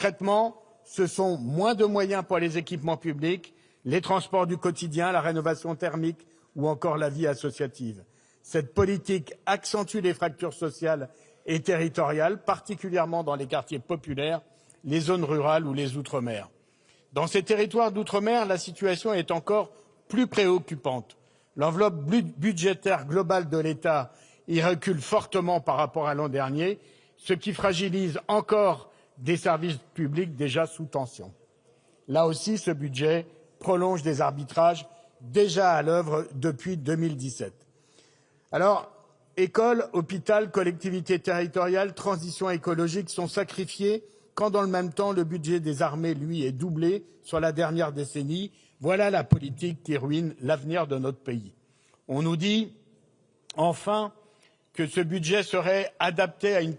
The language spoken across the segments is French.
Concrètement, ce sont moins de moyens pour les équipements publics, les transports du quotidien, la rénovation thermique ou encore la vie associative. Cette politique accentue les fractures sociales et territoriales, particulièrement dans les quartiers populaires, les zones rurales ou les outre-mer. Dans ces territoires d'outre-mer, la situation est encore plus préoccupante. L'enveloppe budgétaire globale de l'État y recule fortement par rapport à l'an dernier, ce qui fragilise encore des services publics déjà sous tension. Là aussi, ce budget prolonge des arbitrages déjà à l'œuvre depuis 2017. Alors, école, hôpital, collectivités territoriales, transition écologique sont sacrifiés quand dans le même temps le budget des armées, lui, est doublé sur la dernière décennie. Voilà la politique qui ruine l'avenir de notre pays. On nous dit enfin que ce budget serait adapté à une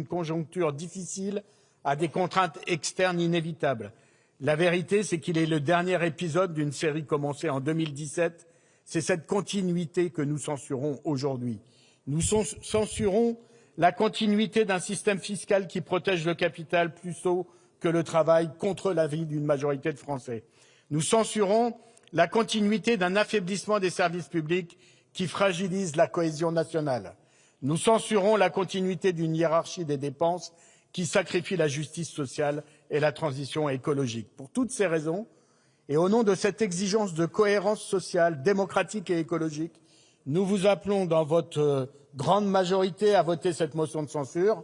conjoncture difficile, à des contraintes externes inévitables. La vérité, c'est qu'il est le dernier épisode d'une série commencée en 2017. C'est cette continuité que nous censurons aujourd'hui. Nous censurons la continuité d'un système fiscal qui protège le capital plus haut que le travail contre l'avis d'une majorité de Français. Nous censurons la continuité d'un affaiblissement des services publics qui fragilise la cohésion nationale. Nous censurons la continuité d'une hiérarchie des dépenses qui sacrifie la justice sociale et la transition écologique. Pour toutes ces raisons, et au nom de cette exigence de cohérence sociale, démocratique et écologique, nous vous appelons dans votre grande majorité à voter cette motion de censure.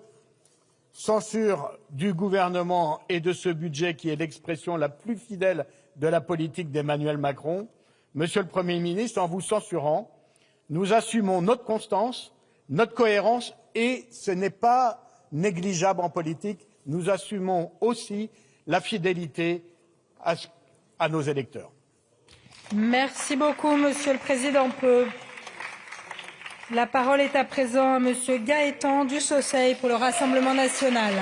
Censure du gouvernement et de ce budget qui est l'expression la plus fidèle de la politique d'Emmanuel Macron. Monsieur le Premier ministre, en vous censurant, nous assumons notre constance, notre cohérence et ce n'est pas négligeable en politique, nous assumons aussi la fidélité à nos électeurs. Merci beaucoup, Monsieur le Président Peu. La parole est à présent à Monsieur Gaëtan Dussauceil pour le Rassemblement national.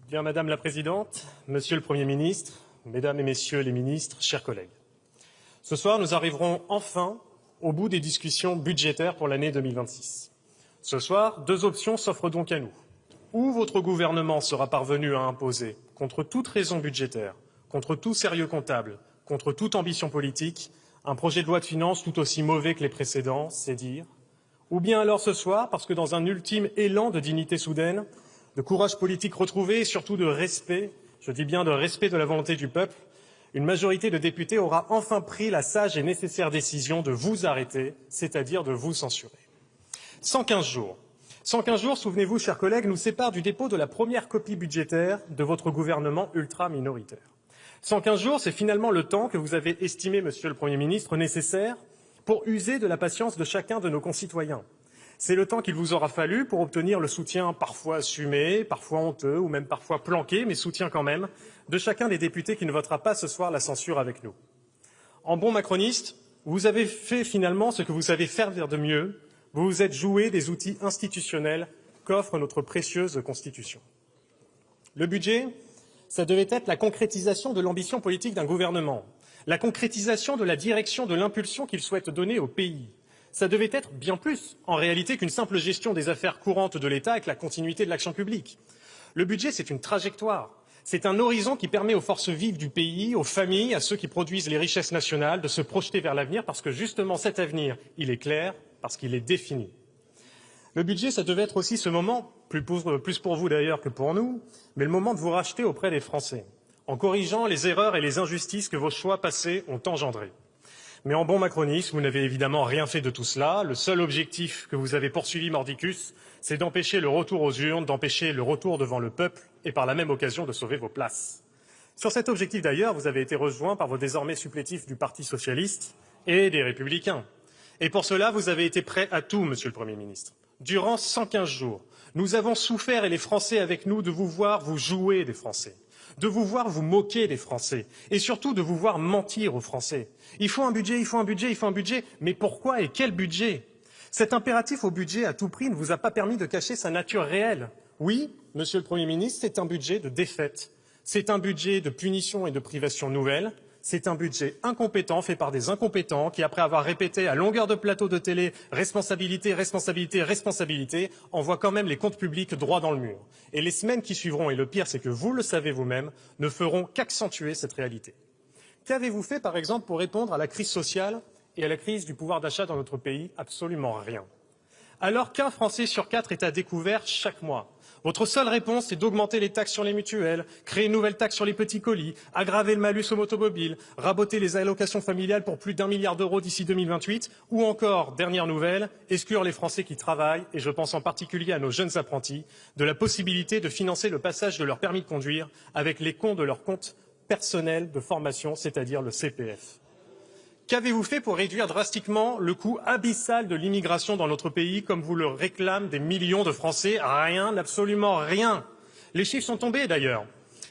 Bien, Madame la Présidente, Monsieur le Premier ministre, Mesdames et Messieurs les ministres, chers collègues. Ce soir, nous arriverons enfin au bout des discussions budgétaires pour l'année 2026. Ce soir, deux options s'offrent donc à nous. Ou votre gouvernement sera parvenu à imposer, contre toute raison budgétaire, contre tout sérieux comptable, contre toute ambition politique, un projet de loi de finances tout aussi mauvais que les précédents, c'est dire. Ou bien alors ce soir, parce que dans un ultime élan de dignité soudaine, de courage politique retrouvé et surtout de respect, je dis bien de respect de la volonté du peuple, une majorité de députés aura enfin pris la sage et nécessaire décision de vous arrêter, c'est-à-dire de vous censurer. 115 jours. 115 jours, souvenez-vous, chers collègues, nous séparent du dépôt de la première copie budgétaire de votre gouvernement ultra-minoritaire. 115 jours, c'est finalement le temps que vous avez estimé, Monsieur le Premier ministre, nécessaire pour user de la patience de chacun de nos concitoyens. C'est le temps qu'il vous aura fallu pour obtenir le soutien parfois assumé, parfois honteux ou même parfois planqué, mais soutien quand même, de chacun des députés qui ne votera pas ce soir la censure avec nous. En bon macroniste, vous avez fait finalement ce que vous savez faire de mieux, vous vous êtes joué des outils institutionnels qu'offre notre précieuse Constitution. Le budget, ça devait être la concrétisation de l'ambition politique d'un gouvernement, la concrétisation de la direction de l'impulsion qu'il souhaite donner au pays. Ça devait être bien plus, en réalité, qu'une simple gestion des affaires courantes de l'État avec la continuité de l'action publique. Le budget, c'est une trajectoire. C'est un horizon qui permet aux forces vives du pays, aux familles, à ceux qui produisent les richesses nationales, de se projeter vers l'avenir parce que justement cet avenir, il est clair, parce qu'il est défini. Le budget, ça devait être aussi ce moment, plus pour vous d'ailleurs que pour nous, mais le moment de vous racheter auprès des Français, en corrigeant les erreurs et les injustices que vos choix passés ont engendrées. Mais en bon macroniste, vous n'avez évidemment rien fait de tout cela. Le seul objectif que vous avez poursuivi mordicus, c'est d'empêcher le retour aux urnes, d'empêcher le retour devant le peuple et par la même occasion de sauver vos places. Sur cet objectif d'ailleurs, vous avez été rejoint par vos désormais supplétifs du Parti socialiste et des Républicains. Et pour cela, vous avez été prêt à tout, Monsieur le Premier ministre. Durant 115 jours, nous avons souffert, et les Français avec nous, de vous voir vous jouer des Français, de vous voir vous moquer des Français et surtout de vous voir mentir aux Français. Il faut un budget, il faut un budget, il faut un budget. Mais pourquoi et quel budget? Cet impératif au budget à tout prix ne vous a pas permis de cacher sa nature réelle. Oui, Monsieur le Premier ministre, c'est un budget de défaite. C'est un budget de punition et de privation nouvelles. C'est un budget incompétent, fait par des incompétents qui, après avoir répété à longueur de plateau de télé « responsabilité, responsabilité, responsabilité », envoient quand même les comptes publics droit dans le mur. Et les semaines qui suivront, et le pire c'est que vous le savez vous-même, ne feront qu'accentuer cette réalité. Qu'avez-vous fait, par exemple, pour répondre à la crise sociale et à la crise du pouvoir d'achat dans notre pays? Absolument rien. Alors qu'un Français sur 4 est à découvert chaque mois. Votre seule réponse est d'augmenter les taxes sur les mutuelles, créer une nouvelle taxe sur les petits colis, aggraver le malus aux automobiles, raboter les allocations familiales pour plus d'1 milliard d'euros d'ici 2028, ou encore, dernière nouvelle, exclure les Français qui travaillent, et je pense en particulier à nos jeunes apprentis, de la possibilité de financer le passage de leur permis de conduire avec les comptes de leur compte personnel de formation, c'est-à-dire le CPF. Qu'avez-vous fait pour réduire drastiquement le coût abyssal de l'immigration dans notre pays, comme vous le réclament des millions de Français? Rien, absolument rien. Les chiffres sont tombés d'ailleurs.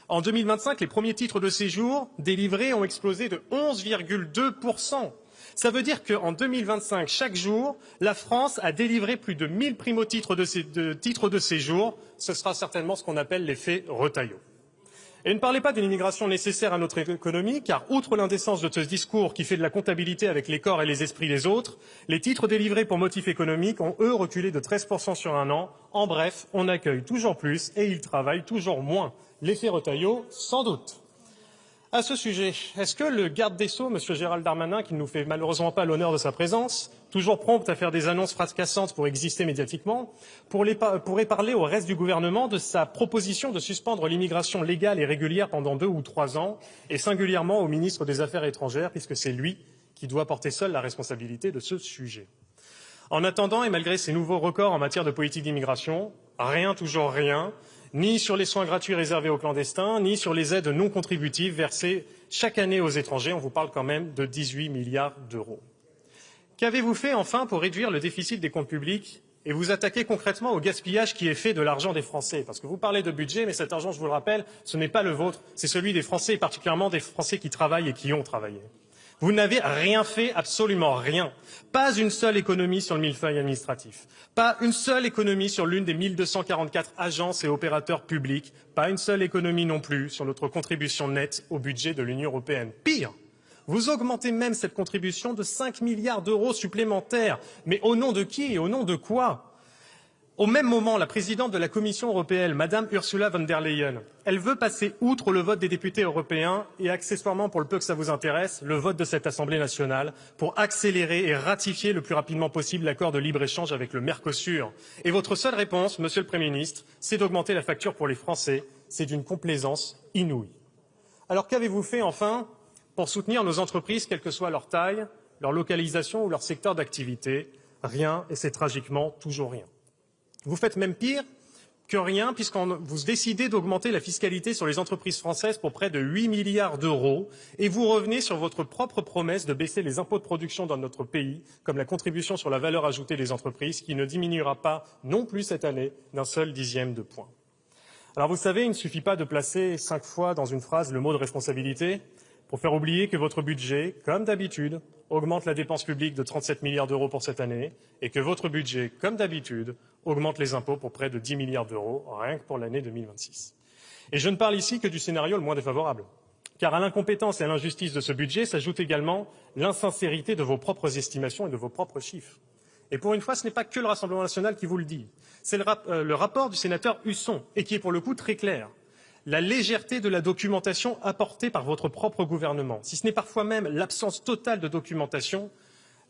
En 2025, les premiers titres de séjour délivrés ont explosé de 11,2%. Ça veut dire qu'en 2025, chaque jour, la France a délivré plus de 1000 primo-titres titres de séjour. Ce sera certainement ce qu'on appelle l'effet Retailleau. Et ne parlez pas d'une immigration nécessaire à notre économie, car outre l'indécence de ce discours qui fait de la comptabilité avec les corps et les esprits des autres, les titres délivrés pour motifs économiques ont, eux, reculé de 13% sur un an. En bref, on accueille toujours plus et ils travaillent toujours moins. L'effet Retailleau, sans doute. À ce sujet, est-ce que le garde des Sceaux, M. Gérald Darmanin, qui ne nous fait malheureusement pas l'honneur de sa présence, toujours prompt à faire des annonces fracassantes pour exister médiatiquement, pourrait parler au reste du gouvernement de sa proposition de suspendre l'immigration légale et régulière pendant 2 ou 3 ans, et singulièrement au ministre des Affaires étrangères, puisque c'est lui qui doit porter seul la responsabilité de ce sujet. En attendant, et malgré ces nouveaux records en matière de politique d'immigration, rien, toujours rien, ni sur les soins gratuits réservés aux clandestins, ni sur les aides non contributives versées chaque année aux étrangers. On vous parle quand même de 18 milliards d'euros. Qu'avez-vous fait enfin pour réduire le déficit des comptes publics et vous attaquer concrètement au gaspillage qui est fait de l'argent des Français? Parce que vous parlez de budget, mais cet argent, je vous le rappelle, ce n'est pas le vôtre, c'est celui des Français, et particulièrement des Français qui travaillent et qui ont travaillé. Vous n'avez rien fait, absolument rien. Pas une seule économie sur le millefeuille administratif. Pas une seule économie sur l'une des 1244 agences et opérateurs publics. Pas une seule économie non plus sur notre contribution nette au budget de l'Union européenne. Pire, vous augmentez même cette contribution de 5 milliards d'euros supplémentaires. Mais au nom de qui et au nom de quoi? Au même moment, la présidente de la Commission européenne, Madame Ursula von der Leyen, elle veut passer outre le vote des députés européens et accessoirement, pour le peu que ça vous intéresse, le vote de cette Assemblée nationale pour accélérer et ratifier le plus rapidement possible l'accord de libre-échange avec le Mercosur. Et votre seule réponse, Monsieur le Premier ministre, c'est d'augmenter la facture pour les Français. C'est d'une complaisance inouïe. Alors qu'avez-vous fait enfin pour soutenir nos entreprises, quelle que soit leur taille, leur localisation ou leur secteur d'activité? Rien, et c'est tragiquement toujours rien. Vous faites même pire que rien, puisque vous décidez d'augmenter la fiscalité sur les entreprises françaises pour près de 8 milliards d'euros, et vous revenez sur votre propre promesse de baisser les impôts de production dans notre pays, comme la contribution sur la valeur ajoutée des entreprises, qui ne diminuera pas non plus cette année d'un seul dixième de point. Alors vous savez, il ne suffit pas de placer 5 fois dans une phrase le mot de responsabilité pour faire oublier que votre budget, comme d'habitude, augmente la dépense publique de 37 milliards d'euros pour cette année et que votre budget, comme d'habitude, augmente les impôts pour près de 10 milliards d'euros, rien que pour l'année 2026. Et je ne parle ici que du scénario le moins défavorable, car à l'incompétence et à l'injustice de ce budget s'ajoute également l'insincérité de vos propres estimations et de vos propres chiffres. Et pour une fois, ce n'est pas que le Rassemblement national qui vous le dit. C'est le rapport du sénateur Husson, et qui est pour le coup très clair. La légèreté de la documentation apportée par votre propre gouvernement, si ce n'est parfois même l'absence totale de documentation,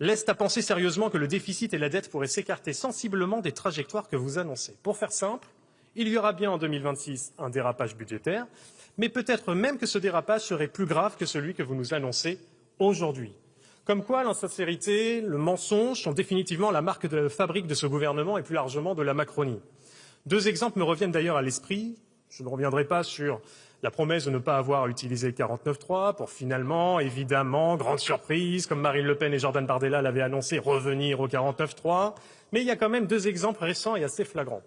laisse à penser sérieusement que le déficit et la dette pourraient s'écarter sensiblement des trajectoires que vous annoncez. Pour faire simple, il y aura bien en 2026 un dérapage budgétaire, mais peut-être même que ce dérapage serait plus grave que celui que vous nous annoncez aujourd'hui. Comme quoi l'insincérité, le mensonge sont définitivement la marque de fabrique de ce gouvernement et plus largement de la Macronie. 2 exemples me reviennent d'ailleurs à l'esprit. Je ne reviendrai pas sur la promesse de ne pas avoir utilisé le 49.3 pour finalement, évidemment, grande surprise, comme Marine Le Pen et Jordan Bardella l'avaient annoncé, revenir au 49.3. Mais il y a quand même 2 exemples récents et assez flagrants.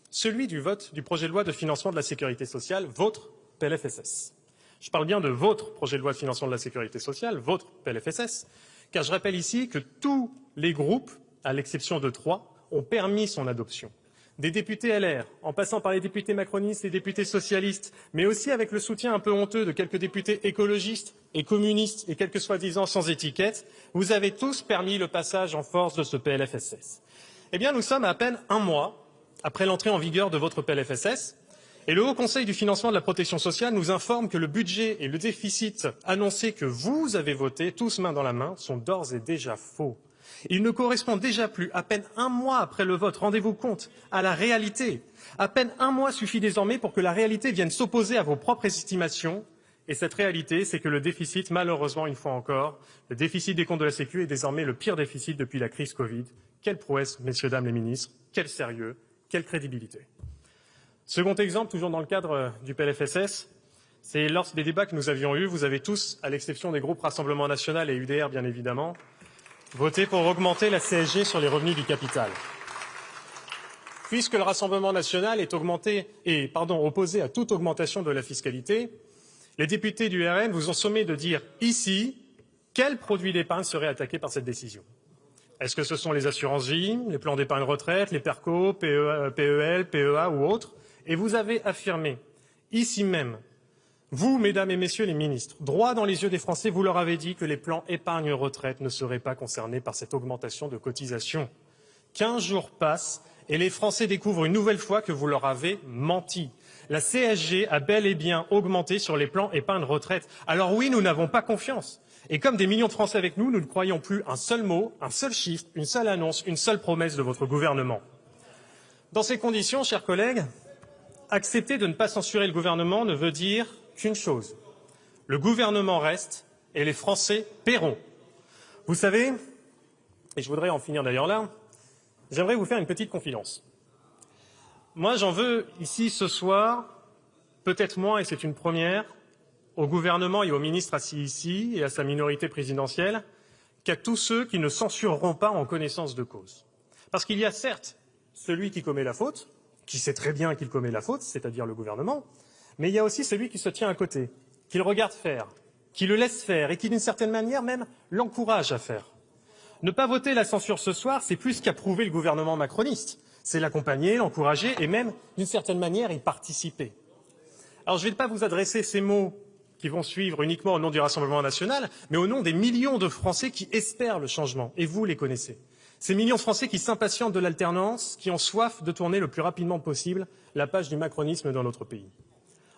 Celui du vote du projet de loi de financement de la sécurité sociale, votre PLFSS. Je parle bien de votre projet de loi de financement de la sécurité sociale, votre PLFSS, car je rappelle ici que tous les groupes à l'exception de 3, ont permis son adoption. Des députés LR, en passant par les députés macronistes et députés socialistes, mais aussi avec le soutien un peu honteux de quelques députés écologistes et communistes et quelques soi-disant sans étiquette, vous avez tous permis le passage en force de ce PLFSS. Eh bien, nous sommes à peine un mois après l'entrée en vigueur de votre PLFSS, et le Haut Conseil du financement de la protection sociale nous informe que le budget et le déficit annoncés que vous avez votés, tous main dans la main, sont d'ores et déjà faux. Il ne correspond déjà plus, à peine un mois après le vote, rendez-vous compte, à la réalité. À peine un mois suffit désormais pour que la réalité vienne s'opposer à vos propres estimations. Et cette réalité, c'est que le déficit, malheureusement, une fois encore, le déficit des comptes de la Sécu est désormais le pire déficit depuis la crise Covid. Quelle prouesse, messieurs, dames les ministres, quel sérieux, quelle crédibilité. Second exemple, toujours dans le cadre du PLFSS, c'est lors des débats que nous avions eus, vous avez tous, à l'exception des groupes Rassemblement National et UDR bien évidemment, voté pour augmenter la CSG sur les revenus du capital. Puisque le Rassemblement National est opposé à toute augmentation de la fiscalité, les députés du RN vous ont sommé de dire ici quels produits d'épargne seraient attaqués par cette décision. Est-ce que ce sont les assurances-vie, les plans d'épargne retraite, les PERCO, PEL, PEA ou autres? Et vous avez affirmé, ici même, vous, mesdames et messieurs les ministres, droit dans les yeux des Français, vous leur avez dit que les plans épargne retraite ne seraient pas concernés par cette augmentation de cotisation. 15 jours passent et les Français découvrent une nouvelle fois que vous leur avez menti. La CSG a bel et bien augmenté sur les plans épargne retraite. Alors oui, nous n'avons pas confiance. Et comme des millions de Français avec nous, nous ne croyons plus un seul mot, un seul chiffre, une seule annonce, une seule promesse de votre gouvernement. Dans ces conditions, chers collègues, accepter de ne pas censurer le gouvernement ne veut dire qu'une chose. Le gouvernement reste et les Français paieront. Vous savez, et je voudrais en finir d'ailleurs là, j'aimerais vous faire une petite confidence. Moi, j'en veux ici ce soir, peut-être moins, et c'est une première, au gouvernement et aux ministres assis ici et à sa minorité présidentielle, qu'à tous ceux qui ne censureront pas en connaissance de cause. Parce qu'il y a certes celui qui commet la faute, qui sait très bien qu'il commet la faute, c'est-à-dire le gouvernement, mais il y a aussi celui qui se tient à côté, qui le regarde faire, qui le laisse faire et qui, d'une certaine manière même, l'encourage à faire. Ne pas voter la censure ce soir, c'est plus qu'approuver le gouvernement macroniste. C'est l'accompagner, l'encourager et même, d'une certaine manière, y participer. Alors, je ne vais pas vous adresser ces mots qui vont suivre uniquement au nom du Rassemblement national, mais au nom des millions de Français qui espèrent le changement, et vous les connaissez. Ces millions de Français qui s'impatientent de l'alternance, qui ont soif de tourner le plus rapidement possible la page du macronisme dans notre pays.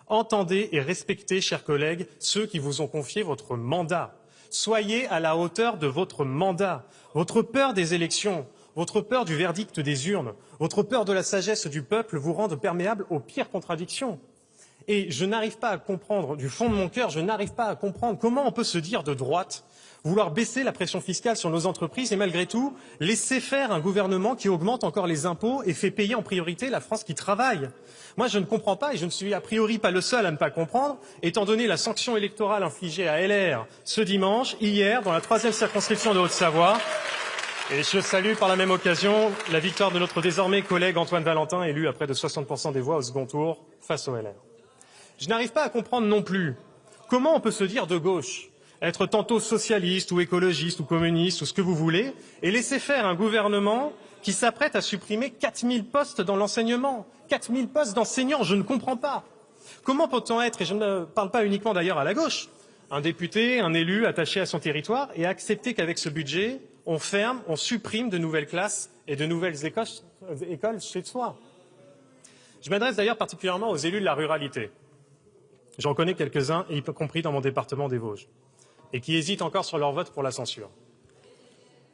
Entendez et respectez, chers collègues, ceux qui vous ont confié votre mandat. Soyez à la hauteur de votre mandat. Votre peur des élections, votre peur du verdict des urnes, votre peur de la sagesse du peuple vous rendent perméable aux pires contradictions. Et je n'arrive pas à comprendre, du fond de mon cœur, je n'arrive pas à comprendre comment on peut se dire de droite, vouloir baisser la pression fiscale sur nos entreprises et malgré tout laisser faire un gouvernement qui augmente encore les impôts et fait payer en priorité la France qui travaille. Moi, je ne comprends pas et je ne suis a priori pas le seul à ne pas comprendre, étant donné la sanction électorale infligée à LR ce dimanche, hier, dans la 3e circonscription de Haute-Savoie. Et je salue par la même occasion la victoire de notre désormais collègue Antoine Valentin, élu à près de 60% des voix au second tour face au LR. Je n'arrive pas à comprendre non plus comment on peut se dire de gauche, être tantôt socialiste ou écologiste ou communiste ou ce que vous voulez, et laisser faire un gouvernement qui s'apprête à supprimer 4000 postes dans l'enseignement, 4000 postes d'enseignants, je ne comprends pas. Comment peut-on être, et je ne parle pas uniquement d'ailleurs à la gauche, un député, un élu attaché à son territoire et accepter qu'avec ce budget, on ferme, on supprime de nouvelles classes et de nouvelles écoles chez soi. Je m'adresse d'ailleurs particulièrement aux élus de la ruralité. J'en connais quelques-uns, y compris dans mon département des Vosges, et qui hésitent encore sur leur vote pour la censure.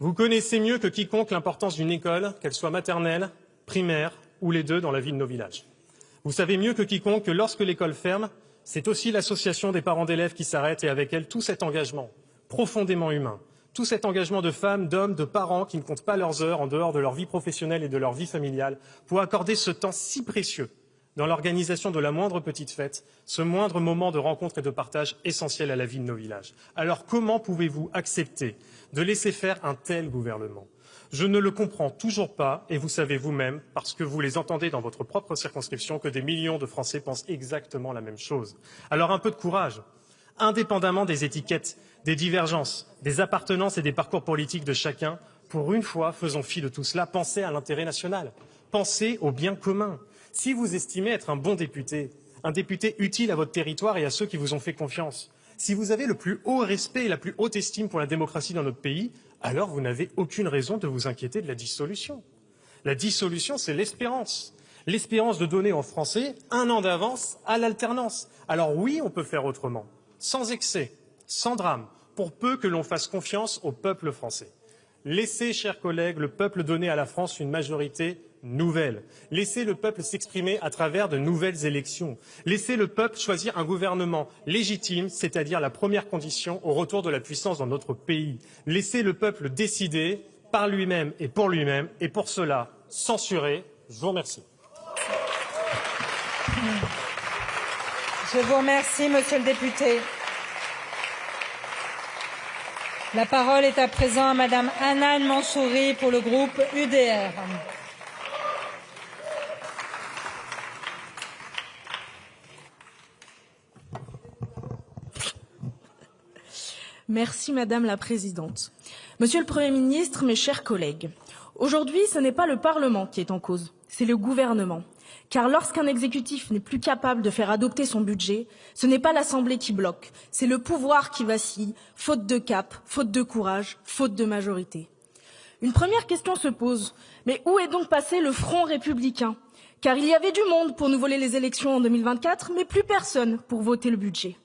Vous connaissez mieux que quiconque l'importance d'une école, qu'elle soit maternelle, primaire ou les deux dans la vie de nos villages. Vous savez mieux que quiconque que lorsque l'école ferme, c'est aussi l'association des parents d'élèves qui s'arrête et avec elle tout cet engagement profondément humain, tout cet engagement de femmes, d'hommes, de parents qui ne comptent pas leurs heures en dehors de leur vie professionnelle et de leur vie familiale pour accorder ce temps si précieux dans l'organisation de la moindre petite fête, ce moindre moment de rencontre et de partage essentiel à la vie de nos villages. Alors comment pouvez-vous accepter de laisser faire un tel gouvernement? Je ne le comprends toujours pas, et vous savez vous-même, parce que vous les entendez dans votre propre circonscription, que des millions de Français pensent exactement la même chose. Alors un peu de courage, indépendamment des étiquettes, des divergences, des appartenances et des parcours politiques de chacun, pour une fois, faisons fi de tout cela. Pensez à l'intérêt national. Pensez au bien commun. Si vous estimez être un député utile à votre territoire et à ceux qui vous ont fait confiance, si vous avez le plus haut respect et la plus haute estime pour la démocratie dans notre pays, alors vous n'avez aucune raison de vous inquiéter de la dissolution. La dissolution, c'est l'espérance. L'espérance de donner aux Français 1 an d'avance à l'alternance. Alors oui, on peut faire autrement, sans excès, sans drame, pour peu que l'on fasse confiance au peuple français. Laissez, chers collègues, le peuple donner à la France une majorité nouvelle. Laissez le peuple s'exprimer à travers de nouvelles élections. Laissez le peuple choisir un gouvernement légitime, c'est-à-dire la première condition au retour de la puissance dans notre pays. Laissez le peuple décider par lui-même, et pour cela, censurer. Je vous remercie. Je vous remercie, monsieur le député. La parole est à présent à madame Hanan Mansouri pour le groupe UDR. Merci Madame la Présidente. Monsieur le Premier ministre, mes chers collègues, aujourd'hui, ce n'est pas le Parlement qui est en cause, c'est le gouvernement. Car lorsqu'un exécutif n'est plus capable de faire adopter son budget, ce n'est pas l'Assemblée qui bloque, c'est le pouvoir qui vacille, faute de cap, faute de courage, faute de majorité. Une première question se pose, mais où est donc passé le Front républicain? Car il y avait du monde pour nous voler les élections en 2024, mais plus personne pour voter le budget.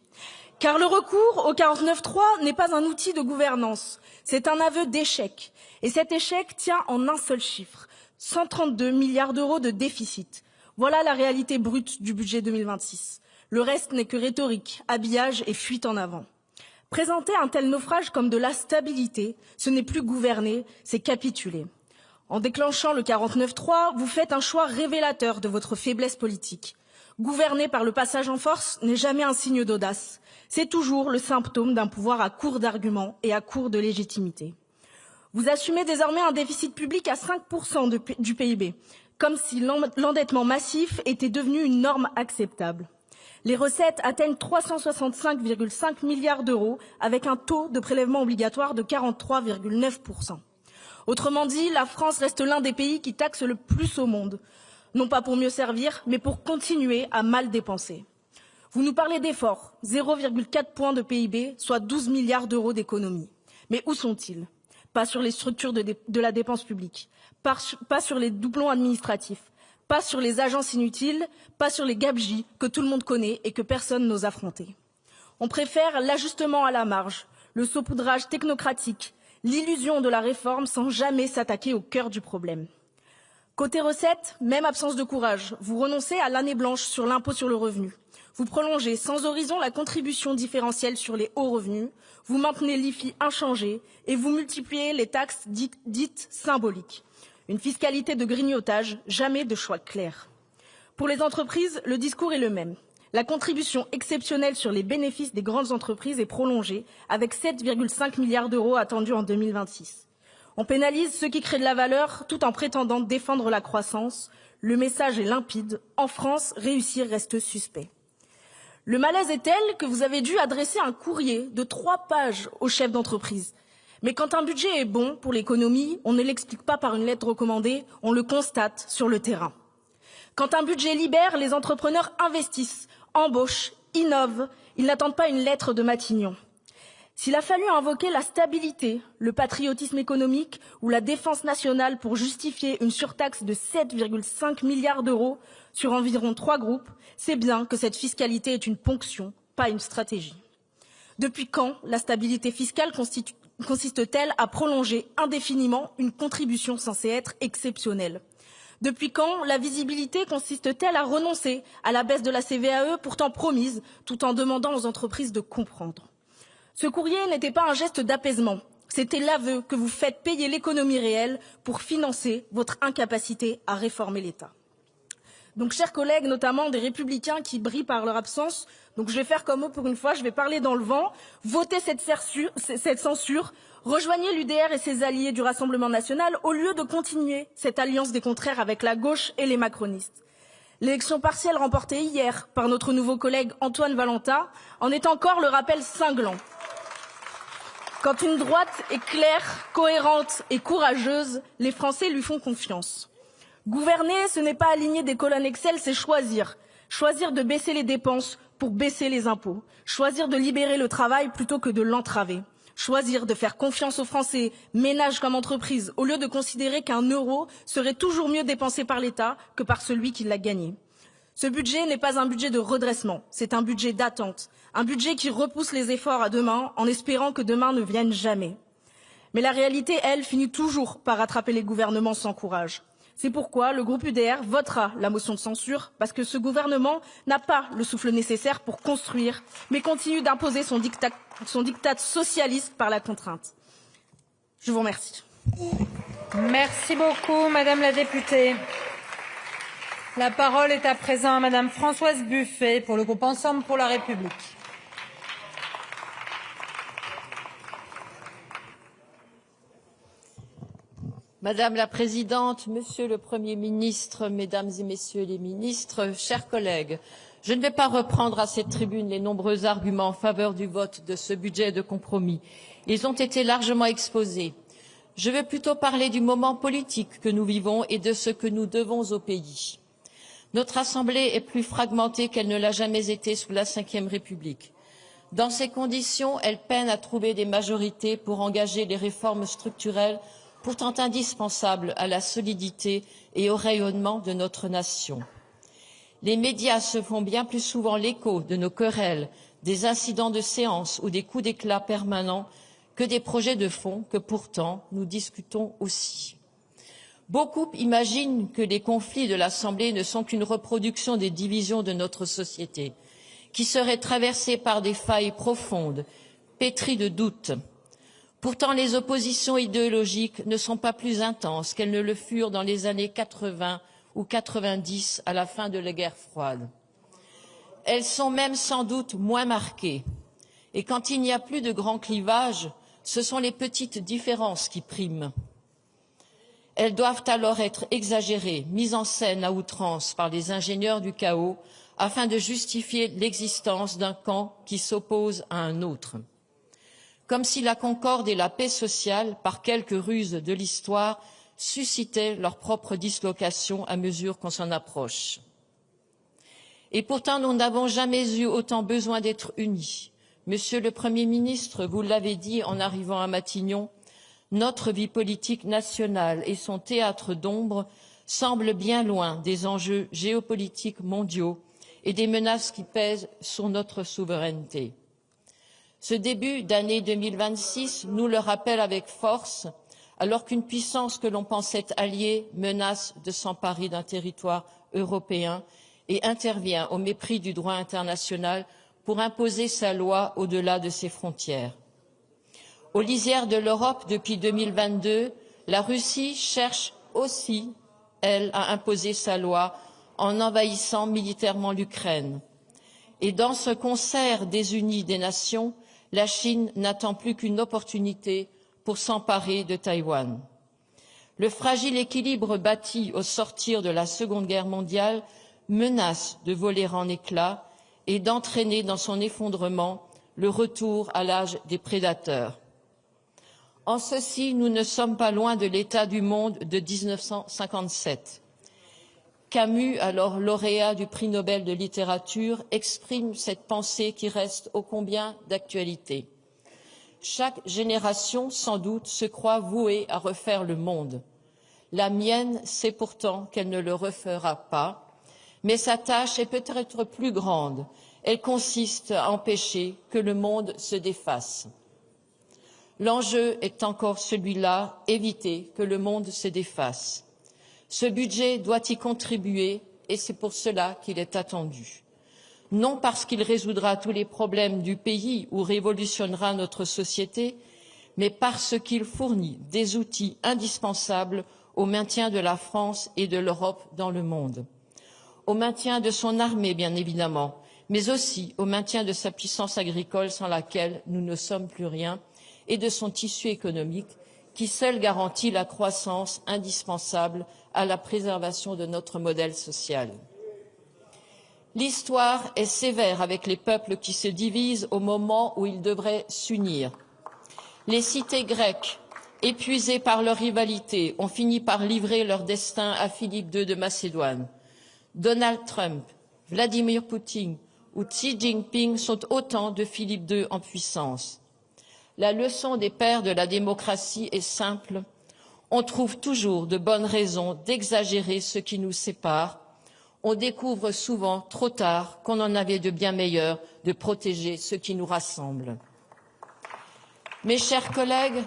Car le recours au 49.3 n'est pas un outil de gouvernance, c'est un aveu d'échec. Et cet échec tient en un seul chiffre, 132 milliards d'euros de déficit. Voilà la réalité brute du budget 2026. Le reste n'est que rhétorique, habillage et fuite en avant. Présenter un tel naufrage comme de la stabilité, ce n'est plus gouverner, c'est capituler. En déclenchant le 49.3, vous faites un choix révélateur de votre faiblesse politique. Gouverner par le passage en force n'est jamais un signe d'audace. C'est toujours le symptôme d'un pouvoir à court d'arguments et à court de légitimité. Vous assumez désormais un déficit public à 5% du PIB, comme si l'endettement massif était devenu une norme acceptable. Les recettes atteignent 365,5 milliards d'euros avec un taux de prélèvement obligatoire de 43,9%. Autrement dit, la France reste l'un des pays qui taxe le plus au monde, non pas pour mieux servir, mais pour continuer à mal dépenser. Vous nous parlez d'efforts, 0,4 points de PIB, soit 12 milliards d'euros d'économies. Mais où sont-ils? Pas sur les structures de la dépense publique, pas sur les doublons administratifs, pas sur les agences inutiles, pas sur les gabegies que tout le monde connaît et que personne n'ose affronter. On préfère l'ajustement à la marge, le saupoudrage technocratique, l'illusion de la réforme sans jamais s'attaquer au cœur du problème. Côté recettes, même absence de courage, vous renoncez à l'année blanche sur l'impôt sur le revenu. Vous prolongez sans horizon la contribution différentielle sur les hauts revenus, vous maintenez l'IFI inchangé et vous multipliez les taxes dites symboliques. Une fiscalité de grignotage, jamais de choix clair. Pour les entreprises, le discours est le même. La contribution exceptionnelle sur les bénéfices des grandes entreprises est prolongée avec 7,5 milliards d'euros attendus en 2026. On pénalise ceux qui créent de la valeur tout en prétendant défendre la croissance. Le message est limpide. En France, réussir reste suspect. Le malaise est tel que vous avez dû adresser un courrier de 3 pages aux chefs d'entreprise. Mais quand un budget est bon pour l'économie, on ne l'explique pas par une lettre recommandée, on le constate sur le terrain. Quand un budget libère, les entrepreneurs investissent, embauchent, innovent, ils n'attendent pas une lettre de Matignon. S'il a fallu invoquer la stabilité, le patriotisme économique ou la défense nationale pour justifier une surtaxe de 7,5 milliards d'euros sur environ 3 groupes, c'est bien que cette fiscalité est une ponction, pas une stratégie. Depuis quand la stabilité fiscale consiste-t-elle à prolonger indéfiniment une contribution censée être exceptionnelle? Depuis quand la visibilité consiste-t-elle à renoncer à la baisse de la CVAE pourtant promise, tout en demandant aux entreprises de comprendre? Ce courrier n'était pas un geste d'apaisement, c'était l'aveu que vous faites payer l'économie réelle pour financer votre incapacité à réformer l'État. Donc, chers collègues, notamment des Républicains qui brillent par leur absence, donc je vais faire comme eux pour une fois, je vais parler dans le vent, votez cette censure, rejoignez l'UDR et ses alliés du Rassemblement national au lieu de continuer cette alliance des contraires avec la gauche et les macronistes. L'élection partielle remportée hier par notre nouveau collègue Antoine Valentin en est encore le rappel cinglant. Quand une droite est claire, cohérente et courageuse, les Français lui font confiance. Gouverner, ce n'est pas aligner des colonnes Excel, c'est choisir. Choisir de baisser les dépenses pour baisser les impôts. Choisir de libérer le travail plutôt que de l'entraver. Choisir de faire confiance aux Français, ménages comme entreprises, au lieu de considérer qu'un euro serait toujours mieux dépensé par l'État que par celui qui l'a gagné. Ce budget n'est pas un budget de redressement, c'est un budget d'attente, un budget qui repousse les efforts à demain en espérant que demain ne vienne jamais. Mais la réalité, elle, finit toujours par rattraper les gouvernements sans courage. C'est pourquoi le groupe UDR votera la motion de censure, parce que ce gouvernement n'a pas le souffle nécessaire pour construire, mais continue d'imposer son diktat socialiste par la contrainte. Je vous remercie. Merci beaucoup, Madame la députée. La parole est à présent à Madame Françoise Buffet pour le groupe Ensemble pour la République. Madame la Présidente, Monsieur le Premier ministre, Mesdames et Messieurs les ministres, chers collègues, je ne vais pas reprendre à cette tribune les nombreux arguments en faveur du vote de ce budget de compromis. Ils ont été largement exposés. Je veux plutôt parler du moment politique que nous vivons et de ce que nous devons au pays. Notre Assemblée est plus fragmentée qu'elle ne l'a jamais été sous la Ve République. Dans ces conditions, elle peine à trouver des majorités pour engager les réformes structurelles pourtant indispensables à la solidité et au rayonnement de notre nation. Les médias se font bien plus souvent l'écho de nos querelles, des incidents de séance ou des coups d'éclat permanents que des projets de fond que pourtant nous discutons aussi. Beaucoup imaginent que les conflits de l'Assemblée ne sont qu'une reproduction des divisions de notre société, qui seraient traversées par des failles profondes, pétries de doutes. Pourtant, les oppositions idéologiques ne sont pas plus intenses qu'elles ne le furent dans les années 80 ou 90 à la fin de la guerre froide. Elles sont même sans doute moins marquées. Et quand il n'y a plus de grands clivages, ce sont les petites différences qui priment. Elles doivent alors être exagérées, mises en scène à outrance par les ingénieurs du chaos, afin de justifier l'existence d'un camp qui s'oppose à un autre. Comme si la concorde et la paix sociale, par quelques ruses de l'histoire, suscitaient leur propre dislocation à mesure qu'on s'en approche. Et pourtant, nous n'avons jamais eu autant besoin d'être unis. Monsieur le Premier ministre, vous l'avez dit en arrivant à Matignon, notre vie politique nationale et son théâtre d'ombre semblent bien loin des enjeux géopolitiques mondiaux et des menaces qui pèsent sur notre souveraineté. Ce début d'année 2026 nous le rappelle avec force, alors qu'une puissance que l'on pensait alliée menace de s'emparer d'un territoire européen et intervient au mépris du droit international pour imposer sa loi au-delà de ses frontières. Aux lisières de l'Europe, depuis 2022, la Russie cherche aussi, elle, à imposer sa loi en envahissant militairement l'Ukraine. Et dans ce concert désuni des nations, la Chine n'attend plus qu'une opportunité pour s'emparer de Taïwan. Le fragile équilibre bâti au sortir de la Seconde Guerre mondiale menace de voler en éclats et d'entraîner dans son effondrement le retour à l'âge des prédateurs. En ceci, nous ne sommes pas loin de l'état du monde de 1957. Camus, alors lauréat du prix Nobel de littérature, exprime cette pensée qui reste ô combien d'actualité. Chaque génération, sans doute, se croit vouée à refaire le monde. La mienne sait pourtant qu'elle ne le refera pas, mais sa tâche est peut-être plus grande. Elle consiste à empêcher que le monde se défasse. L'enjeu est encore celui-là, éviter que le monde se défasse. Ce budget doit y contribuer et c'est pour cela qu'il est attendu. Non parce qu'il résoudra tous les problèmes du pays ou révolutionnera notre société, mais parce qu'il fournit des outils indispensables au maintien de la France et de l'Europe dans le monde. Au maintien de son armée, bien évidemment, mais aussi au maintien de sa puissance agricole sans laquelle nous ne sommes plus rien, et de son tissu économique qui seul garantit la croissance indispensable à la préservation de notre modèle social. L'histoire est sévère avec les peuples qui se divisent au moment où ils devraient s'unir. Les cités grecques, épuisées par leur rivalité, ont fini par livrer leur destin à Philippe II de Macédoine. Donald Trump, Vladimir Poutine ou Xi Jinping sont autant de Philippe II en puissance. La leçon des pères de la démocratie est simple. On trouve toujours de bonnes raisons d'exagérer ce qui nous sépare. On découvre souvent trop tard qu'on en avait de bien meilleurs de protéger ce qui nous rassemble. Mes chers collègues,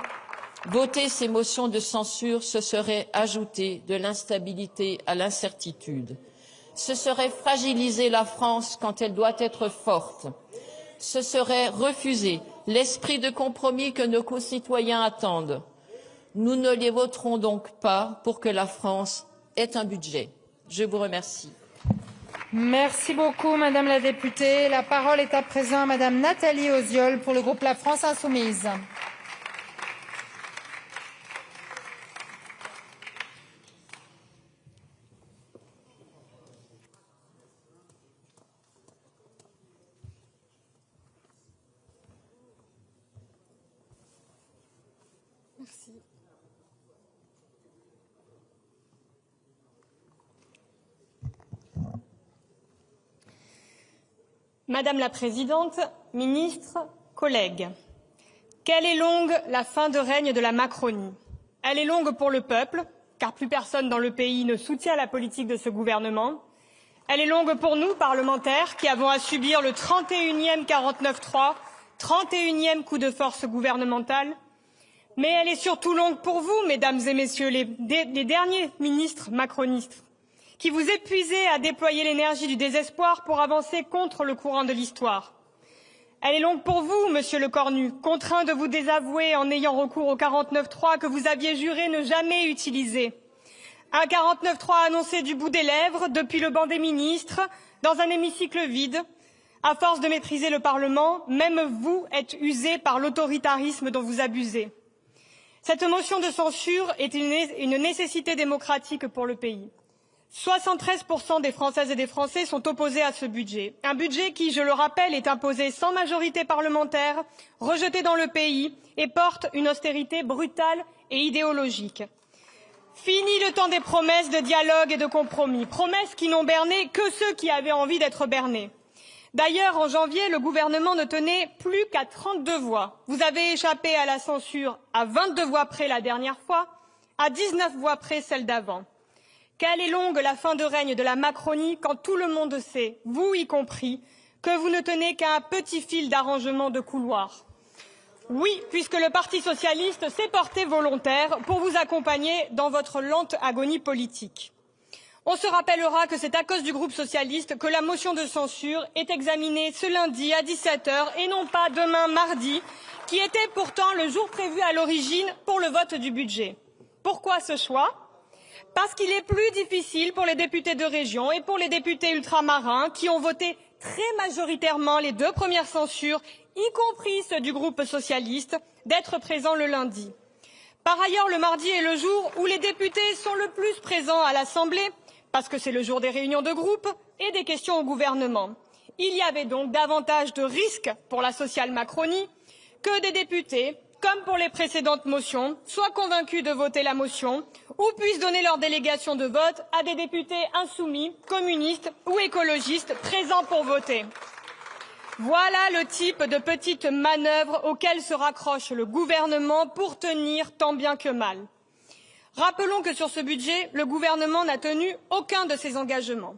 voter ces motions de censure, ce serait ajouter de l'instabilité à l'incertitude. Ce serait fragiliser la France quand elle doit être forte. Ce serait refuser l'esprit de compromis que nos concitoyens attendent. Nous ne les voterons donc pas pour que la France ait un budget. Je vous remercie. Merci beaucoup, Madame la députée. La parole est à présent à Madame Nathalie Osiol pour le groupe La France Insoumise. Merci. Madame la Présidente, ministres, collègues, quelle est longue la fin de règne de la Macronie. Elle est longue pour le peuple, car plus personne dans le pays ne soutient la politique de ce gouvernement. Elle est longue pour nous, parlementaires, qui avons à subir le 31e 49.3, 31e coup de force gouvernemental. Mais elle est surtout longue pour vous, mesdames et messieurs les derniers ministres macronistes, qui vous épuisez à déployer l'énergie du désespoir pour avancer contre le courant de l'histoire. Elle est longue pour vous, monsieur Lecornu, contraint de vous désavouer en ayant recours au 49.3 que vous aviez juré ne jamais utiliser. Un 49.3 annoncé du bout des lèvres, depuis le banc des ministres, dans un hémicycle vide. À force de mépriser le Parlement, même vous êtes usé par l'autoritarisme dont vous abusez. Cette motion de censure est une nécessité démocratique pour le pays. 73% des Françaises et des Français sont opposés à ce budget. Un budget qui, je le rappelle, est imposé sans majorité parlementaire, rejeté dans le pays et porte une austérité brutale et idéologique. Fini le temps des promesses de dialogue et de compromis, promesses qui n'ont berné que ceux qui avaient envie d'être bernés. D'ailleurs, en janvier, le gouvernement ne tenait plus qu'à 32 voix. Vous avez échappé à la censure à 22 voix près la dernière fois, à 19 voix près celle d'avant. Quelle est longue la fin de règne de la Macronie quand tout le monde sait, vous y compris, que vous ne tenez qu'à un petit fil d'arrangement de couloir. Oui, puisque le Parti socialiste s'est porté volontaire pour vous accompagner dans votre lente agonie politique. On se rappellera que c'est à cause du groupe socialiste que la motion de censure est examinée ce lundi à 17 h et non pas demain mardi, qui était pourtant le jour prévu à l'origine pour le vote du budget. Pourquoi ce choix ? Parce qu'il est plus difficile pour les députés de région et pour les députés ultramarins qui ont voté très majoritairement les deux premières censures, y compris ceux du groupe socialiste, d'être présents le lundi. Par ailleurs, le mardi est le jour où les députés sont le plus présents à l'Assemblée, parce que c'est le jour des réunions de groupe et des questions au gouvernement. Il y avait donc davantage de risques pour la sociale Macronie que des députés, comme pour les précédentes motions, soient convaincus de voter la motion ou puissent donner leur délégation de vote à des députés insoumis, communistes ou écologistes présents pour voter. Voilà le type de petites manœuvres auxquelles se raccroche le gouvernement pour tenir tant bien que mal. Rappelons que sur ce budget, le gouvernement n'a tenu aucun de ses engagements.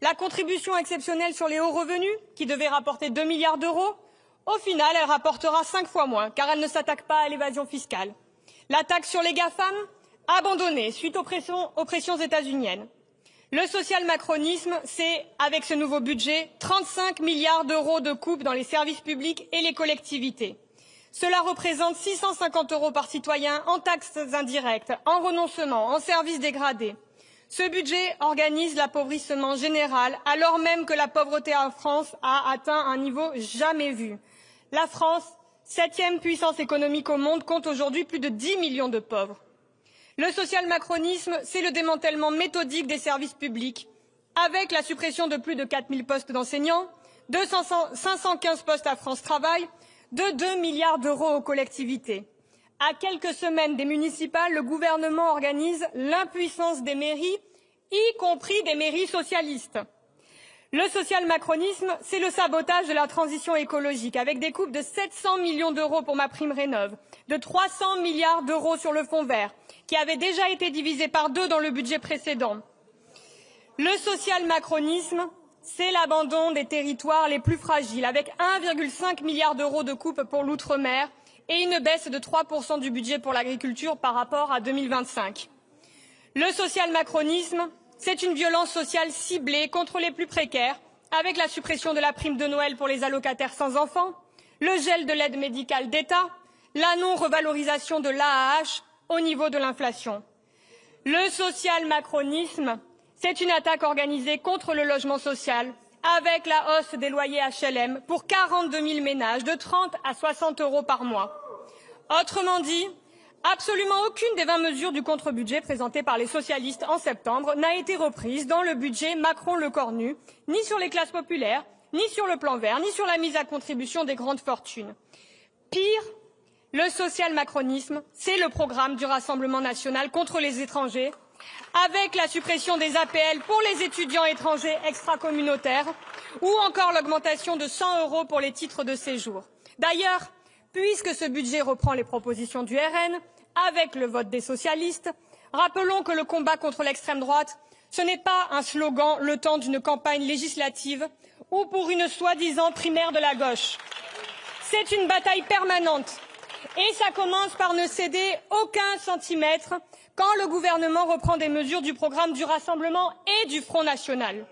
La contribution exceptionnelle sur les hauts revenus, qui devait rapporter 2 milliards d'euros, au final, elle rapportera 5 fois moins, car elle ne s'attaque pas à l'évasion fiscale. La taxe sur les GAFAM, abandonnée suite aux pressions états-uniennes. Le social-macronisme, c'est, avec ce nouveau budget, 35 milliards d'euros de coupes dans les services publics et les collectivités. Cela représente 650 € par citoyen en taxes indirectes, en renoncement, en services dégradés. Ce budget organise l'appauvrissement général, alors même que la pauvreté en France a atteint un niveau jamais vu. La France, 7e puissance économique au monde, compte aujourd'hui plus de 10 millions de pauvres. Le social-macronisme, c'est le démantèlement méthodique des services publics, avec la suppression de plus de 4000 postes d'enseignants, de 515 postes à France Travail, de 2 milliards d'euros aux collectivités. À quelques semaines des municipales, le gouvernement organise l'impuissance des mairies, y compris des mairies socialistes. Le social-macronisme, c'est le sabotage de la transition écologique, avec des coupes de 700 millions d'euros pour MaPrimeRénov', de 300 milliards d'euros sur le fonds vert, qui avait déjà été divisé par 2 dans le budget précédent. Le social-macronisme, c'est l'abandon des territoires les plus fragiles, avec 1,5 milliard d'euros de coupes pour l'outre-mer et une baisse de 3% du budget pour l'agriculture par rapport à 2025. Le social-macronisme, c'est une violence sociale ciblée contre les plus précaires, avec la suppression de la prime de Noël pour les allocataires sans enfants, le gel de l'aide médicale d'État, la non-revalorisation de l'AAH au niveau de l'inflation. Le social-macronisme, c'est une attaque organisée contre le logement social, avec la hausse des loyers HLM pour 42 000 ménages, de 30 à 60 euros par mois. Autrement dit, absolument aucune des 20 mesures du contre-budget présentées par les socialistes en septembre n'a été reprise dans le budget Macron-Lecornu, ni sur les classes populaires, ni sur le plan vert, ni sur la mise à contribution des grandes fortunes. Pire, le social-macronisme, c'est le programme du Rassemblement national contre les étrangers, avec la suppression des APL pour les étudiants étrangers extracommunautaires ou encore l'augmentation de 100 euros pour les titres de séjour. D'ailleurs, puisque ce budget reprend les propositions du RN, avec le vote des socialistes, rappelons que le combat contre l'extrême droite, ce n'est pas un slogan le temps d'une campagne législative ou pour une soi-disant primaire de la gauche. C'est une bataille permanente et ça commence par ne céder aucun centimètre quand le gouvernement reprend des mesures du programme du Rassemblement et du Front National.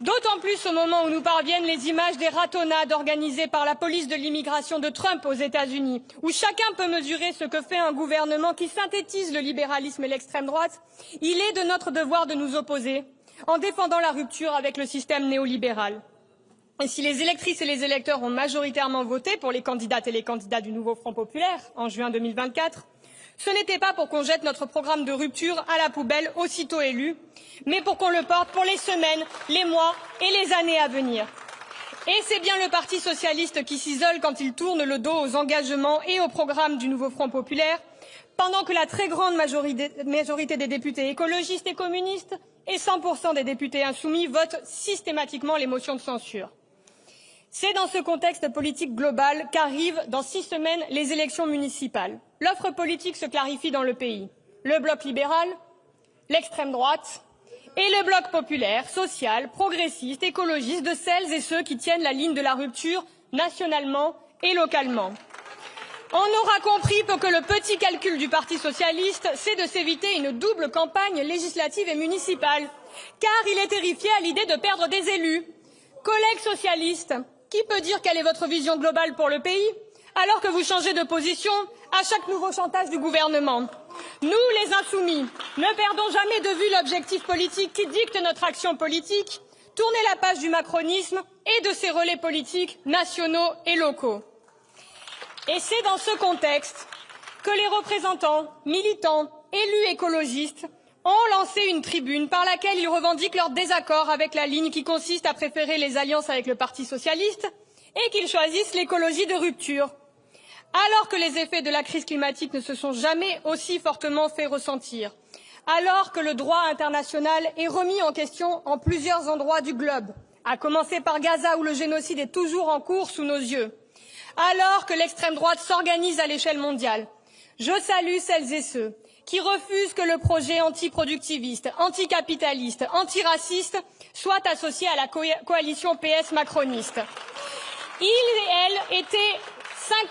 D'autant plus au moment où nous parviennent les images des ratonnades organisées par la police de l'immigration de Trump aux États-Unis, où chacun peut mesurer ce que fait un gouvernement qui synthétise le libéralisme et l'extrême droite, il est de notre devoir de nous opposer en défendant la rupture avec le système néolibéral. Et si les électrices et les électeurs ont majoritairement voté pour les candidates et les candidats du nouveau Front populaire en juin 2024, ce n'était pas pour qu'on jette notre programme de rupture à la poubelle aussitôt élu, mais pour qu'on le porte pour les semaines, les mois et les années à venir. Et c'est bien le Parti socialiste qui s'isole quand il tourne le dos aux engagements et au programme du nouveau Front populaire, pendant que la très grande majorité des députés écologistes et communistes et 100% des députés insoumis votent systématiquement les motions de censure. C'est dans ce contexte politique global qu'arrivent dans 6 semaines les élections municipales. L'offre politique se clarifie dans le pays. Le bloc libéral, l'extrême droite et le bloc populaire, social, progressiste, écologiste, de celles et ceux qui tiennent la ligne de la rupture nationalement et localement. On aura compris que le petit calcul du Parti socialiste, c'est de s'éviter une double campagne législative et municipale, car il est terrifié à l'idée de perdre des élus. Collègues socialistes, qui peut dire quelle est votre vision globale pour le pays, alors que vous changez de position à chaque nouveau chantage du gouvernement? Nous, les insoumis, ne perdons jamais de vue l'objectif politique qui dicte notre action politique, tourner la page du macronisme et de ses relais politiques nationaux et locaux. Et c'est dans ce contexte que les représentants, militants, élus écologistes ont lancé une tribune par laquelle ils revendiquent leur désaccord avec la ligne qui consiste à préférer les alliances avec le Parti socialiste et qu'ils choisissent l'écologie de rupture. Alors que les effets de la crise climatique ne se sont jamais aussi fortement fait ressentir, alors que le droit international est remis en question en plusieurs endroits du globe, à commencer par Gaza où le génocide est toujours en cours sous nos yeux, alors que l'extrême droite s'organise à l'échelle mondiale, je salue celles et ceux qui refusent que le projet antiproductiviste, anticapitaliste, antiraciste soit associé à la coalition PS macroniste. Ils et elles étaient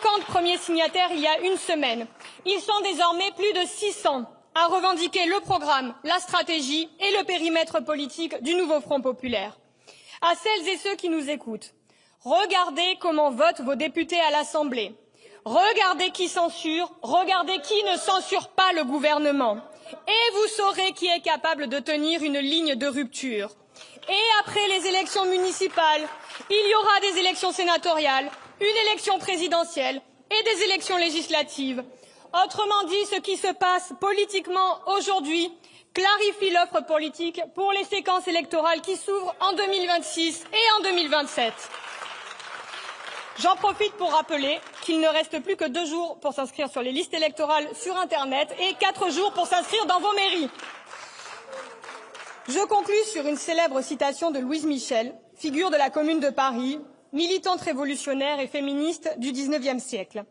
50 premiers signataires il y a une semaine. Ils sont désormais plus de 600 à revendiquer le programme, la stratégie et le périmètre politique du nouveau Front populaire. À celles et ceux qui nous écoutent, regardez comment votent vos députés à l'Assemblée. Regardez qui censure, regardez qui ne censure pas le gouvernement. Et vous saurez qui est capable de tenir une ligne de rupture. Et après les élections municipales, il y aura des élections sénatoriales, une élection présidentielle et des élections législatives. Autrement dit, ce qui se passe politiquement aujourd'hui clarifie l'offre politique pour les séquences électorales qui s'ouvrent en 2026 et en 2027. J'en profite pour rappeler qu'il ne reste plus que 2 jours pour s'inscrire sur les listes électorales sur Internet et 4 jours pour s'inscrire dans vos mairies. Je conclus sur une célèbre citation de Louise Michel, figure de la Commune de Paris, militante révolutionnaire et féministe du XIXe siècle.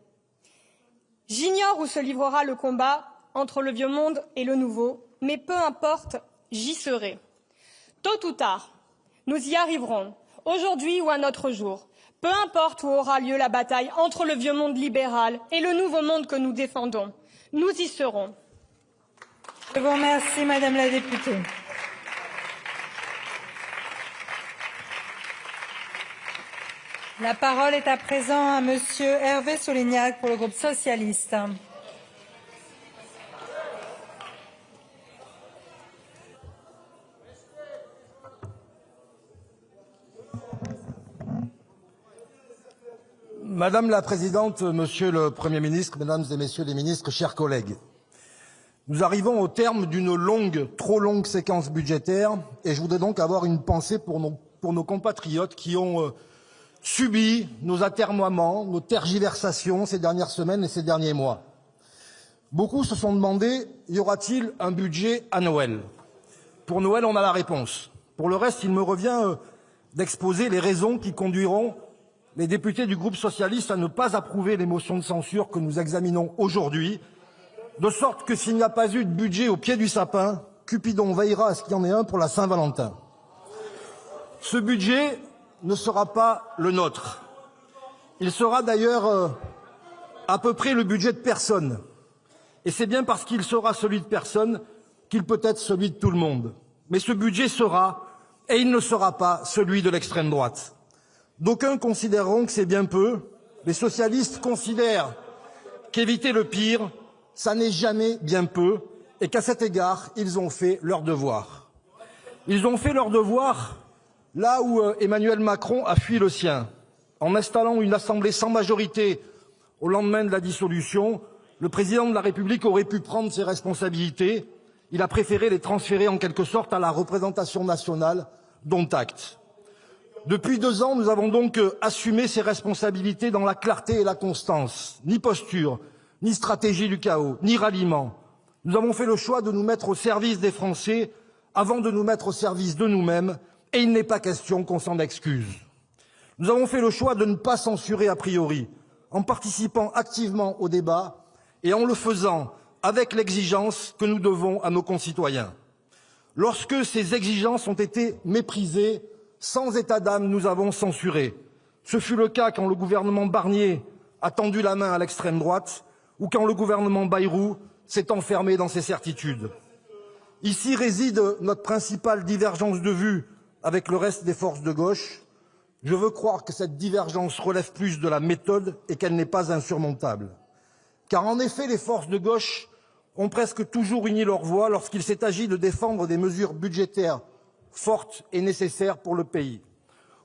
J'ignore où se livrera le combat entre le vieux monde et le nouveau, mais peu importe, j'y serai. Tôt ou tard, nous y arriverons, aujourd'hui ou un autre jour. Peu importe où aura lieu la bataille entre le vieux monde libéral et le nouveau monde que nous défendons, nous y serons. Je vous remercie, Madame la députée. La parole est à présent à Monsieur Hervé Solignac pour le groupe socialiste. Madame la Présidente, Monsieur le Premier ministre, Mesdames et Messieurs les ministres, chers collègues, nous arrivons au terme d'une longue, trop longue séquence budgétaire et je voudrais donc avoir une pensée pour nos compatriotes qui ont subi nos atermoiements, nos tergiversations ces dernières semaines et ces derniers mois. Beaucoup se sont demandé, y aura-t-il un budget à Noël? Pour Noël, on a la réponse. Pour le reste, il me revient d'exposer les raisons qui conduiront les députés du groupe socialiste à ne pas approuver les motions de censure que nous examinons aujourd'hui, de sorte que s'il n'y a pas eu de budget au pied du sapin, Cupidon veillera à ce qu'il y en ait un pour la Saint-Valentin. Ce budget ne sera pas le nôtre. Il sera d'ailleurs à peu près le budget de personne. Et c'est bien parce qu'il sera celui de personne qu'il peut être celui de tout le monde. Mais ce budget sera, et il ne sera pas, celui de l'extrême droite. D'aucuns considéreront que c'est bien peu. Les socialistes considèrent qu'éviter le pire, ça n'est jamais bien peu, et qu'à cet égard, ils ont fait leur devoir. Ils ont fait leur devoir là où Emmanuel Macron a fui le sien. En installant une assemblée sans majorité au lendemain de la dissolution, le président de la République aurait pu prendre ses responsabilités. Il a préféré les transférer en quelque sorte à la représentation nationale, dont acte. Depuis 2 ans, nous avons donc assumé ces responsabilités dans la clarté et la constance. Ni posture, ni stratégie du chaos, ni ralliement. Nous avons fait le choix de nous mettre au service des Français avant de nous mettre au service de nous-mêmes, et il n'est pas question qu'on s'en excuse. Nous avons fait le choix de ne pas censurer a priori, en participant activement au débat et en le faisant avec l'exigence que nous devons à nos concitoyens. Lorsque ces exigences ont été méprisées, sans état d'âme, nous avons censuré. Ce fut le cas quand le gouvernement Barnier a tendu la main à l'extrême droite ou quand le gouvernement Bayrou s'est enfermé dans ses certitudes. Ici réside notre principale divergence de vue avec le reste des forces de gauche. Je veux croire que cette divergence relève plus de la méthode et qu'elle n'est pas insurmontable. Car en effet, les forces de gauche ont presque toujours uni leur voix lorsqu'il s'est agi de défendre des mesures budgétaires fortes et nécessaires pour le pays.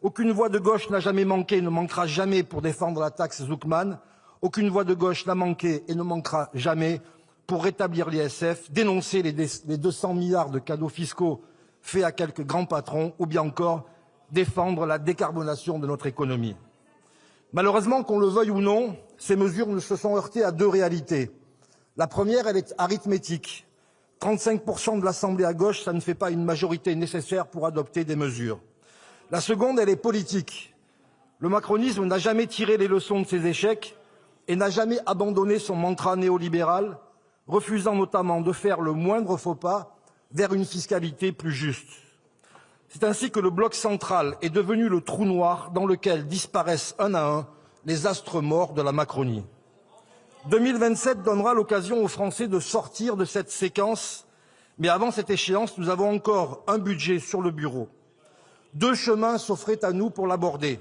Aucune voix de gauche n'a jamais manqué, ne manquera jamais pour défendre la taxe Zuckman. Aucune voix de gauche n'a manqué et ne manquera jamais pour rétablir l'ISF, dénoncer les 200 milliards de cadeaux fiscaux faits à quelques grands patrons ou bien encore défendre la décarbonation de notre économie. Malheureusement, qu'on le veuille ou non, ces mesures se sont heurtées à 2 réalités. La première, elle est arithmétique. 35% de l'Assemblée à gauche, ça ne fait pas une majorité nécessaire pour adopter des mesures. La seconde, elle est politique. Le macronisme n'a jamais tiré les leçons de ses échecs et n'a jamais abandonné son mantra néolibéral, refusant notamment de faire le moindre faux pas vers une fiscalité plus juste. C'est ainsi que le bloc central est devenu le trou noir dans lequel disparaissent un à un les astres morts de la Macronie. 2027 donnera l'occasion aux Français de sortir de cette séquence, mais avant cette échéance, nous avons encore un budget sur le bureau. 2 chemins s'offraient à nous pour l'aborder.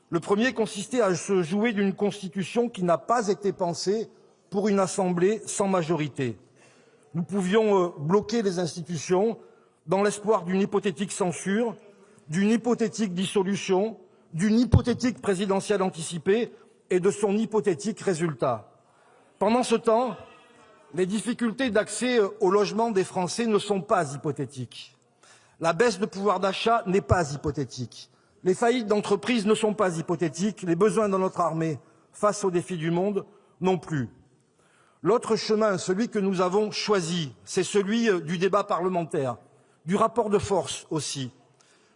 Le premier consistait à se jouer d'une constitution qui n'a pas été pensée pour une assemblée sans majorité. Nous pouvions bloquer les institutions dans l'espoir d'une hypothétique censure, d'une hypothétique dissolution, d'une hypothétique présidentielle anticipée et de son hypothétique résultat. Pendant ce temps, les difficultés d'accès au logement des Français ne sont pas hypothétiques. La baisse de pouvoir d'achat n'est pas hypothétique. Les faillites d'entreprises ne sont pas hypothétiques. Les besoins dans notre armée face aux défis du monde non plus. L'autre chemin, celui que nous avons choisi, c'est celui du débat parlementaire, du rapport de force aussi.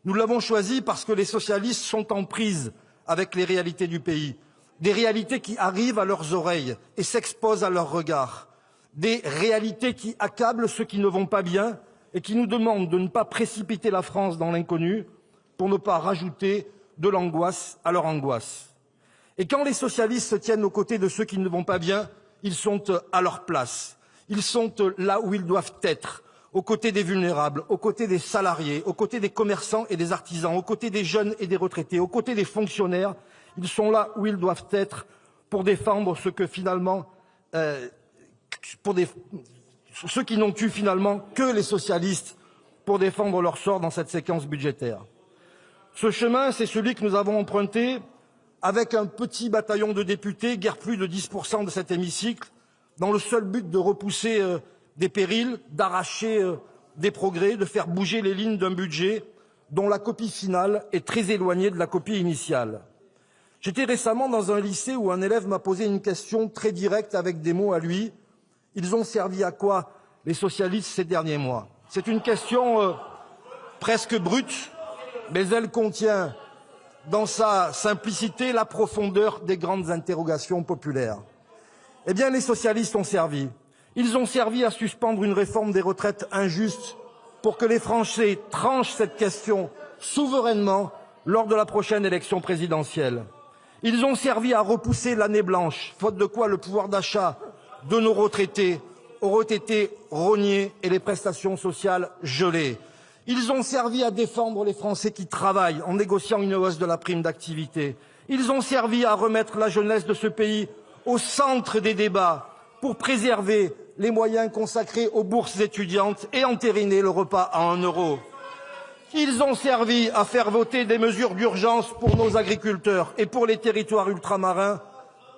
Nous l'avons choisi parce que les socialistes sont en prise avec les réalités du pays, des réalités qui arrivent à leurs oreilles et s'exposent à leurs regards, des réalités qui accablent ceux qui ne vont pas bien et qui nous demandent de ne pas précipiter la France dans l'inconnu pour ne pas rajouter de l'angoisse à leur angoisse. Et quand les socialistes se tiennent aux côtés de ceux qui ne vont pas bien, ils sont à leur place, ils sont là où ils doivent être, aux côtés des vulnérables, aux côtés des salariés, aux côtés des commerçants et des artisans, aux côtés des jeunes et des retraités, aux côtés des fonctionnaires. Ils sont là où ils doivent être pour défendre ce que finalement, ceux qui n'ont eu finalement que les socialistes pour défendre leur sort dans cette séquence budgétaire. Ce chemin, c'est celui que nous avons emprunté avec un petit bataillon de députés, guère plus de 10% de cet hémicycle, dans le seul but de repousser des périls, d'arracher des progrès, de faire bouger les lignes d'un budget dont la copie finale est très éloignée de la copie initiale. J'étais récemment dans un lycée où un élève m'a posé une question très directe avec des mots à lui. Ils ont servi à quoi, les socialistes, ces derniers mois? C'est une question presque brute, mais elle contient dans sa simplicité la profondeur des grandes interrogations populaires. Eh bien, les socialistes ont servi. Ils ont servi à suspendre une réforme des retraites injuste pour que les Français tranchent cette question souverainement lors de la prochaine élection présidentielle. Ils ont servi à repousser l'année blanche, faute de quoi le pouvoir d'achat de nos retraités aurait été rogné et les prestations sociales gelées. Ils ont servi à défendre les Français qui travaillent en négociant une hausse de la prime d'activité. Ils ont servi à remettre la jeunesse de ce pays au centre des débats pour préserver les moyens consacrés aux bourses étudiantes et entériner le repas à 1 euro. Ils ont servi à faire voter des mesures d'urgence pour nos agriculteurs et pour les territoires ultramarins,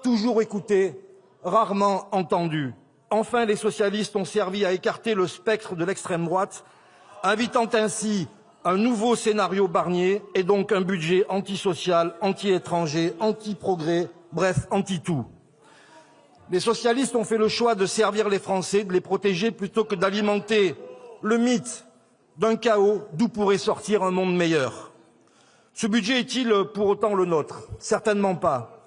toujours écoutés, rarement entendus. Enfin, les socialistes ont servi à écarter le spectre de l'extrême droite, invitant ainsi un nouveau scénario Barnier et donc un budget antisocial, anti-étranger, anti-progrès, bref, anti-tout. Les socialistes ont fait le choix de servir les Français, de les protéger plutôt que d'alimenter le mythe d'un chaos d'où pourrait sortir un monde meilleur. Ce budget est-il pour autant le nôtre? Certainement pas.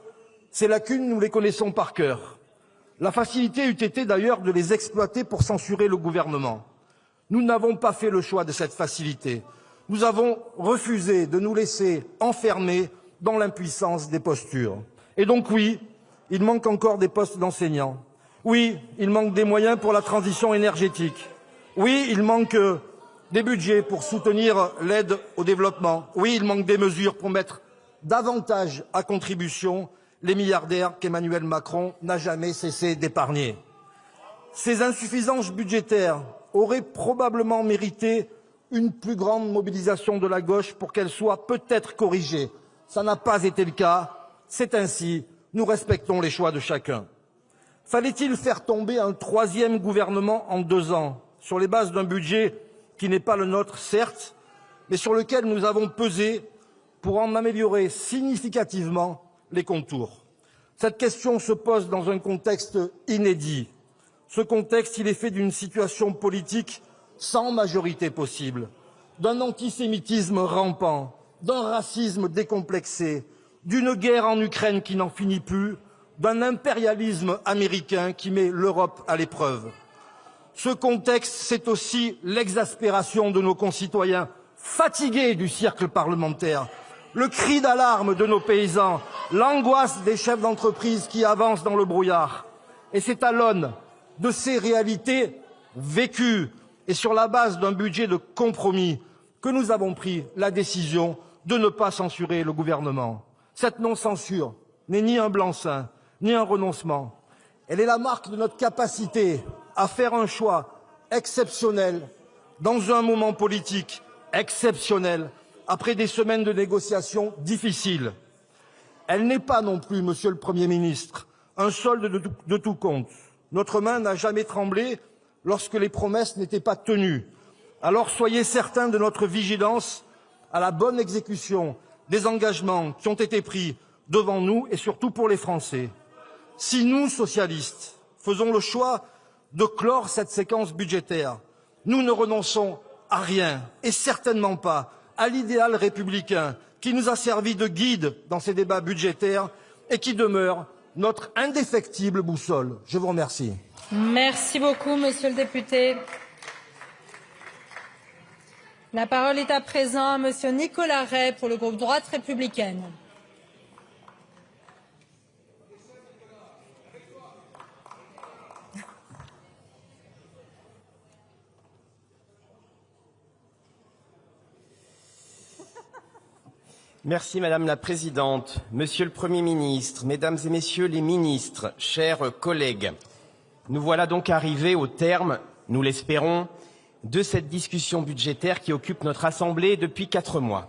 Ces lacunes, nous les connaissons par cœur. La facilité eût été d'ailleurs de les exploiter pour censurer le gouvernement. Nous n'avons pas fait le choix de cette facilité. Nous avons refusé de nous laisser enfermer dans l'impuissance des postures. Et donc oui, il manque encore des postes d'enseignants. Oui, il manque des moyens pour la transition énergétique. Oui, il manque des budgets pour soutenir l'aide au développement. Oui, il manque des mesures pour mettre davantage à contribution les milliardaires qu'Emmanuel Macron n'a jamais cessé d'épargner. Ces insuffisances budgétaires auraient probablement mérité une plus grande mobilisation de la gauche pour qu'elles soient peut-être corrigées. Ça n'a pas été le cas. C'est ainsi. Nous respectons les choix de chacun. Fallait-il faire tomber un 3e gouvernement en 2 ans, sur les bases d'un budget qui n'est pas le nôtre, certes, mais sur lequel nous avons pesé pour en améliorer significativement les contours? Cette question se pose dans un contexte inédit. Ce contexte, il est fait d'une situation politique sans majorité possible, d'un antisémitisme rampant, d'un racisme décomplexé, d'une guerre en Ukraine qui n'en finit plus, d'un impérialisme américain qui met l'Europe à l'épreuve. Ce contexte, c'est aussi l'exaspération de nos concitoyens fatigués du cercle parlementaire, le cri d'alarme de nos paysans, l'angoisse des chefs d'entreprise qui avancent dans le brouillard. Et c'est à l'aune de ces réalités vécues et sur la base d'un budget de compromis que nous avons pris la décision de ne pas censurer le gouvernement. Cette non-censure n'est ni un blanc-seing, ni un renoncement. Elle est la marque de notre capacité à faire un choix exceptionnel dans un moment politique exceptionnel après des semaines de négociations difficiles. Elle n'est pas non plus, Monsieur le Premier ministre, un solde de tout compte. Notre main n'a jamais tremblé lorsque les promesses n'étaient pas tenues. Alors soyez certains de notre vigilance à la bonne exécution des engagements qui ont été pris devant nous et surtout pour les Français. Si nous, socialistes, faisons le choix de clore cette séquence budgétaire, nous ne renonçons à rien et certainement pas à l'idéal républicain qui nous a servi de guide dans ces débats budgétaires et qui demeure notre indéfectible boussole. Je vous remercie. Merci beaucoup, monsieur le député. La parole est à présent à monsieur Nicolas Ray pour le groupe Droite républicaine. Merci Madame la Présidente, Monsieur le Premier ministre, Mesdames et Messieurs les ministres, chers collègues. Nous voilà donc arrivés au terme, nous l'espérons, de cette discussion budgétaire qui occupe notre Assemblée depuis 4 mois.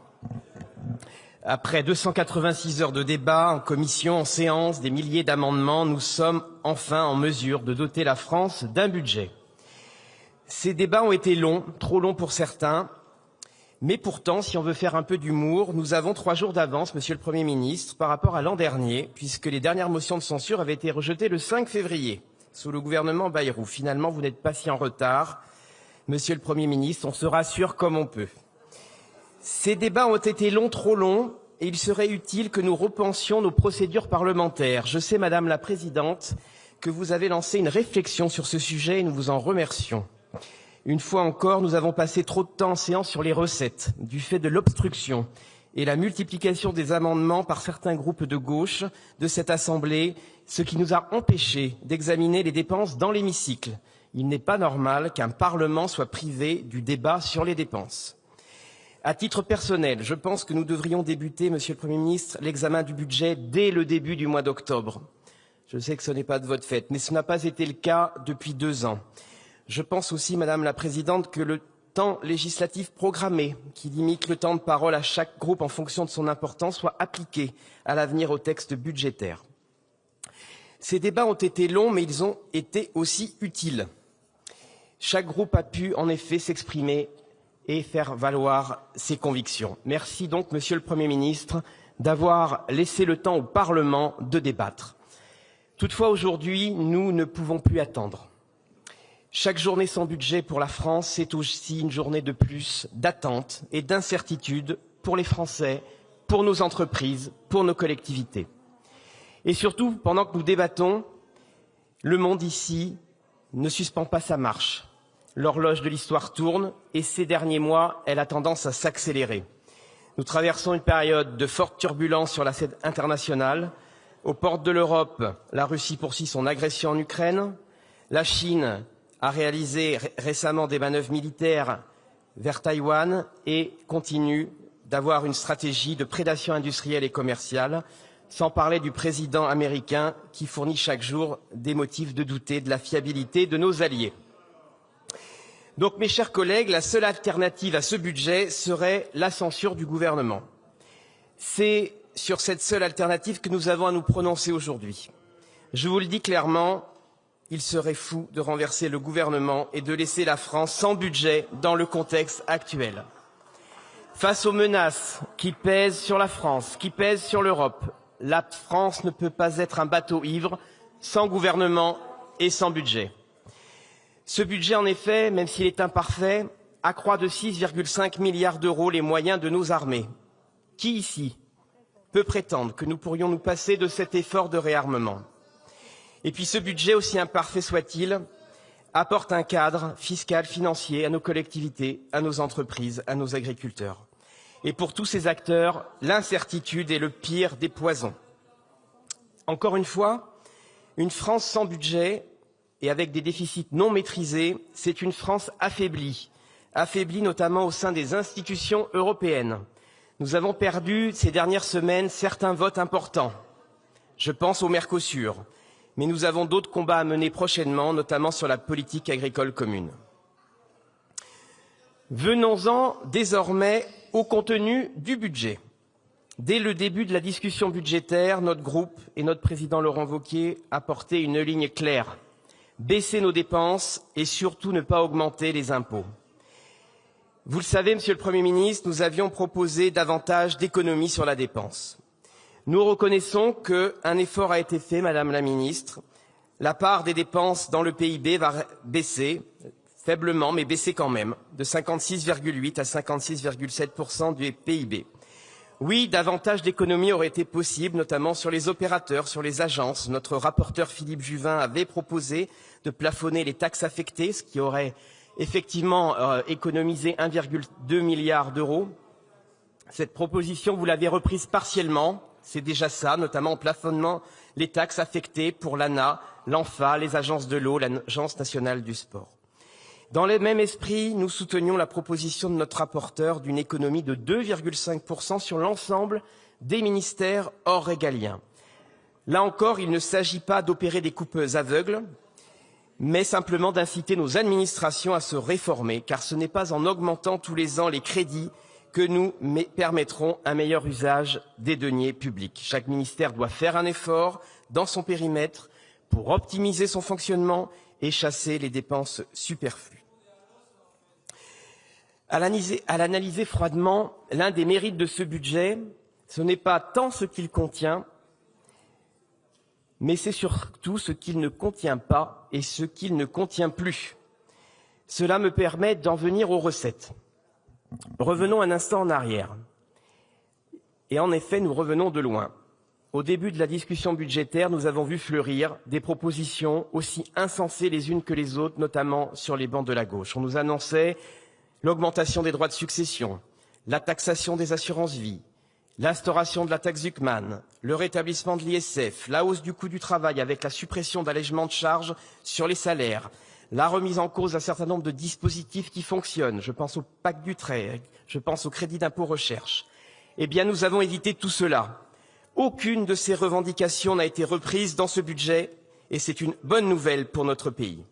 Après 286 heures de débat en commission, en séance, des milliers d'amendements, nous sommes enfin en mesure de doter la France d'un budget. Ces débats ont été longs, trop longs pour certains. Mais pourtant, si on veut faire un peu d'humour, nous avons 3 jours d'avance, Monsieur le Premier ministre, par rapport à l'an dernier, puisque les dernières motions de censure avaient été rejetées le 5 février, sous le gouvernement Bayrou. Finalement, vous n'êtes pas si en retard. Monsieur le Premier ministre, on se rassure comme on peut. Ces débats ont été longs, trop longs, et il serait utile que nous repensions nos procédures parlementaires. Je sais, Madame la Présidente, que vous avez lancé une réflexion sur ce sujet et nous vous en remercions. Une fois encore, nous avons passé trop de temps en séance sur les recettes, du fait de l'obstruction et la multiplication des amendements par certains groupes de gauche de cette Assemblée, ce qui nous a empêchés d'examiner les dépenses dans l'hémicycle. Il n'est pas normal qu'un Parlement soit privé du débat sur les dépenses. À titre personnel, je pense que nous devrions débuter, Monsieur le Premier ministre, l'examen du budget dès le début du mois d'octobre. Je sais que ce n'est pas de votre fait, mais ce n'a pas été le cas depuis 2 ans. Je pense aussi, Madame la Présidente, que le temps législatif programmé, qui limite le temps de parole à chaque groupe en fonction de son importance, soit appliqué à l'avenir au texte budgétaire. Ces débats ont été longs, mais ils ont été aussi utiles. Chaque groupe a pu, en effet, s'exprimer et faire valoir ses convictions. Merci donc, Monsieur le Premier ministre, d'avoir laissé le temps au Parlement de débattre. Toutefois, aujourd'hui, nous ne pouvons plus attendre. Chaque journée sans budget pour la France, c'est aussi une journée de plus d'attente et d'incertitude pour les Français, pour nos entreprises, pour nos collectivités. Et surtout, pendant que nous débattons, le monde ici ne suspend pas sa marche. L'horloge de l'histoire tourne et ces derniers mois, elle a tendance à s'accélérer. Nous traversons une période de forte turbulence sur la scène internationale. Aux portes de l'Europe, la Russie poursuit son agression en Ukraine. La Chine a réalisé récemment des manœuvres militaires vers Taïwan et continue d'avoir une stratégie de prédation industrielle et commerciale, sans parler du président américain qui fournit chaque jour des motifs de douter de la fiabilité de nos alliés. Donc, mes chers collègues, la seule alternative à ce budget serait la censure du gouvernement. C'est sur cette seule alternative que nous avons à nous prononcer aujourd'hui. Je vous le dis clairement, il serait fou de renverser le gouvernement et de laisser la France sans budget dans le contexte actuel. Face aux menaces qui pèsent sur la France, qui pèsent sur l'Europe, la France ne peut pas être un bateau ivre sans gouvernement et sans budget. Ce budget, en effet, même s'il est imparfait, accroît de 6,5 milliards d'euros les moyens de nos armées. Qui ici peut prétendre que nous pourrions nous passer de cet effort de réarmement ? Et puis ce budget, aussi imparfait soit-il, apporte un cadre fiscal, financier à nos collectivités, à nos entreprises, à nos agriculteurs. Et pour tous ces acteurs, l'incertitude est le pire des poisons. Encore une fois, une France sans budget et avec des déficits non maîtrisés, c'est une France affaiblie notamment au sein des institutions européennes. Nous avons perdu ces dernières semaines certains votes importants. Je pense au Mercosur. Mais nous avons d'autres combats à mener prochainement, notamment sur la politique agricole commune. Venons-en désormais au contenu du budget. Dès le début de la discussion budgétaire, notre groupe et notre président Laurent Wauquiez a porté une ligne claire. Baisser nos dépenses et surtout ne pas augmenter les impôts. Vous le savez, Monsieur le Premier ministre, nous avions proposé davantage d'économies sur la dépense. Nous reconnaissons qu'un effort a été fait, Madame la Ministre. La part des dépenses dans le PIB va baisser, faiblement, mais baisser quand même, de 56,8 à 56,7% du PIB. Oui, davantage d'économies auraient été possibles, notamment sur les opérateurs, sur les agences. Notre rapporteur Philippe Juvin avait proposé de plafonner les taxes affectées, ce qui aurait effectivement économisé 1,2 milliard d'euros. Cette proposition, vous l'avez reprise partiellement, c'est déjà ça, notamment en plafonnant les taxes affectées pour l'ANA, l'ANFA, les agences de l'eau, l'Agence nationale du sport. Dans le même esprit, nous soutenions la proposition de notre rapporteur d'une économie de 2,5% sur l'ensemble des ministères hors régaliens. Là encore, il ne s'agit pas d'opérer des coupes aveugles, mais simplement d'inciter nos administrations à se réformer, car ce n'est pas en augmentant tous les ans les crédits que nous permettrons un meilleur usage des deniers publics. Chaque ministère doit faire un effort dans son périmètre pour optimiser son fonctionnement et chasser les dépenses superflues. À l'analyser froidement, l'un des mérites de ce budget, ce n'est pas tant ce qu'il contient, mais c'est surtout ce qu'il ne contient pas et ce qu'il ne contient plus. Cela me permet d'en venir aux recettes. Revenons un instant en arrière. Et en effet, nous revenons de loin. Au début de la discussion budgétaire, nous avons vu fleurir des propositions aussi insensées les unes que les autres, notamment sur les bancs de la gauche. On nous annonçait l'augmentation des droits de succession, la taxation des assurances-vie, l'instauration de la taxe Zuckman, le rétablissement de l'ISF, la hausse du coût du travail avec la suppression d'allègements de charges sur les salaires, la remise en cause d'un certain nombre de dispositifs qui fonctionnent. Je pense au pacte du trait, je pense au crédit d'impôt recherche. Eh bien, nous avons évité tout cela. Aucune de ces revendications n'a été reprise dans ce budget et c'est une bonne nouvelle pour notre pays.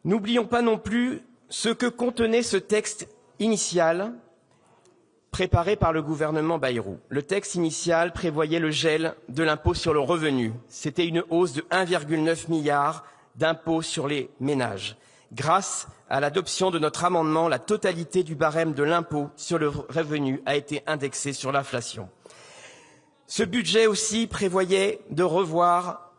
N'oublions pas non plus ce que contenait ce texte initial préparé par le gouvernement Bayrou. Le texte initial prévoyait le gel de l'impôt sur le revenu. C'était une hausse de 1,9 milliard d'impôts sur les ménages. Grâce à l'adoption de notre amendement, la totalité du barème de l'impôt sur le revenu a été indexée sur l'inflation. Ce budget aussi prévoyait de revoir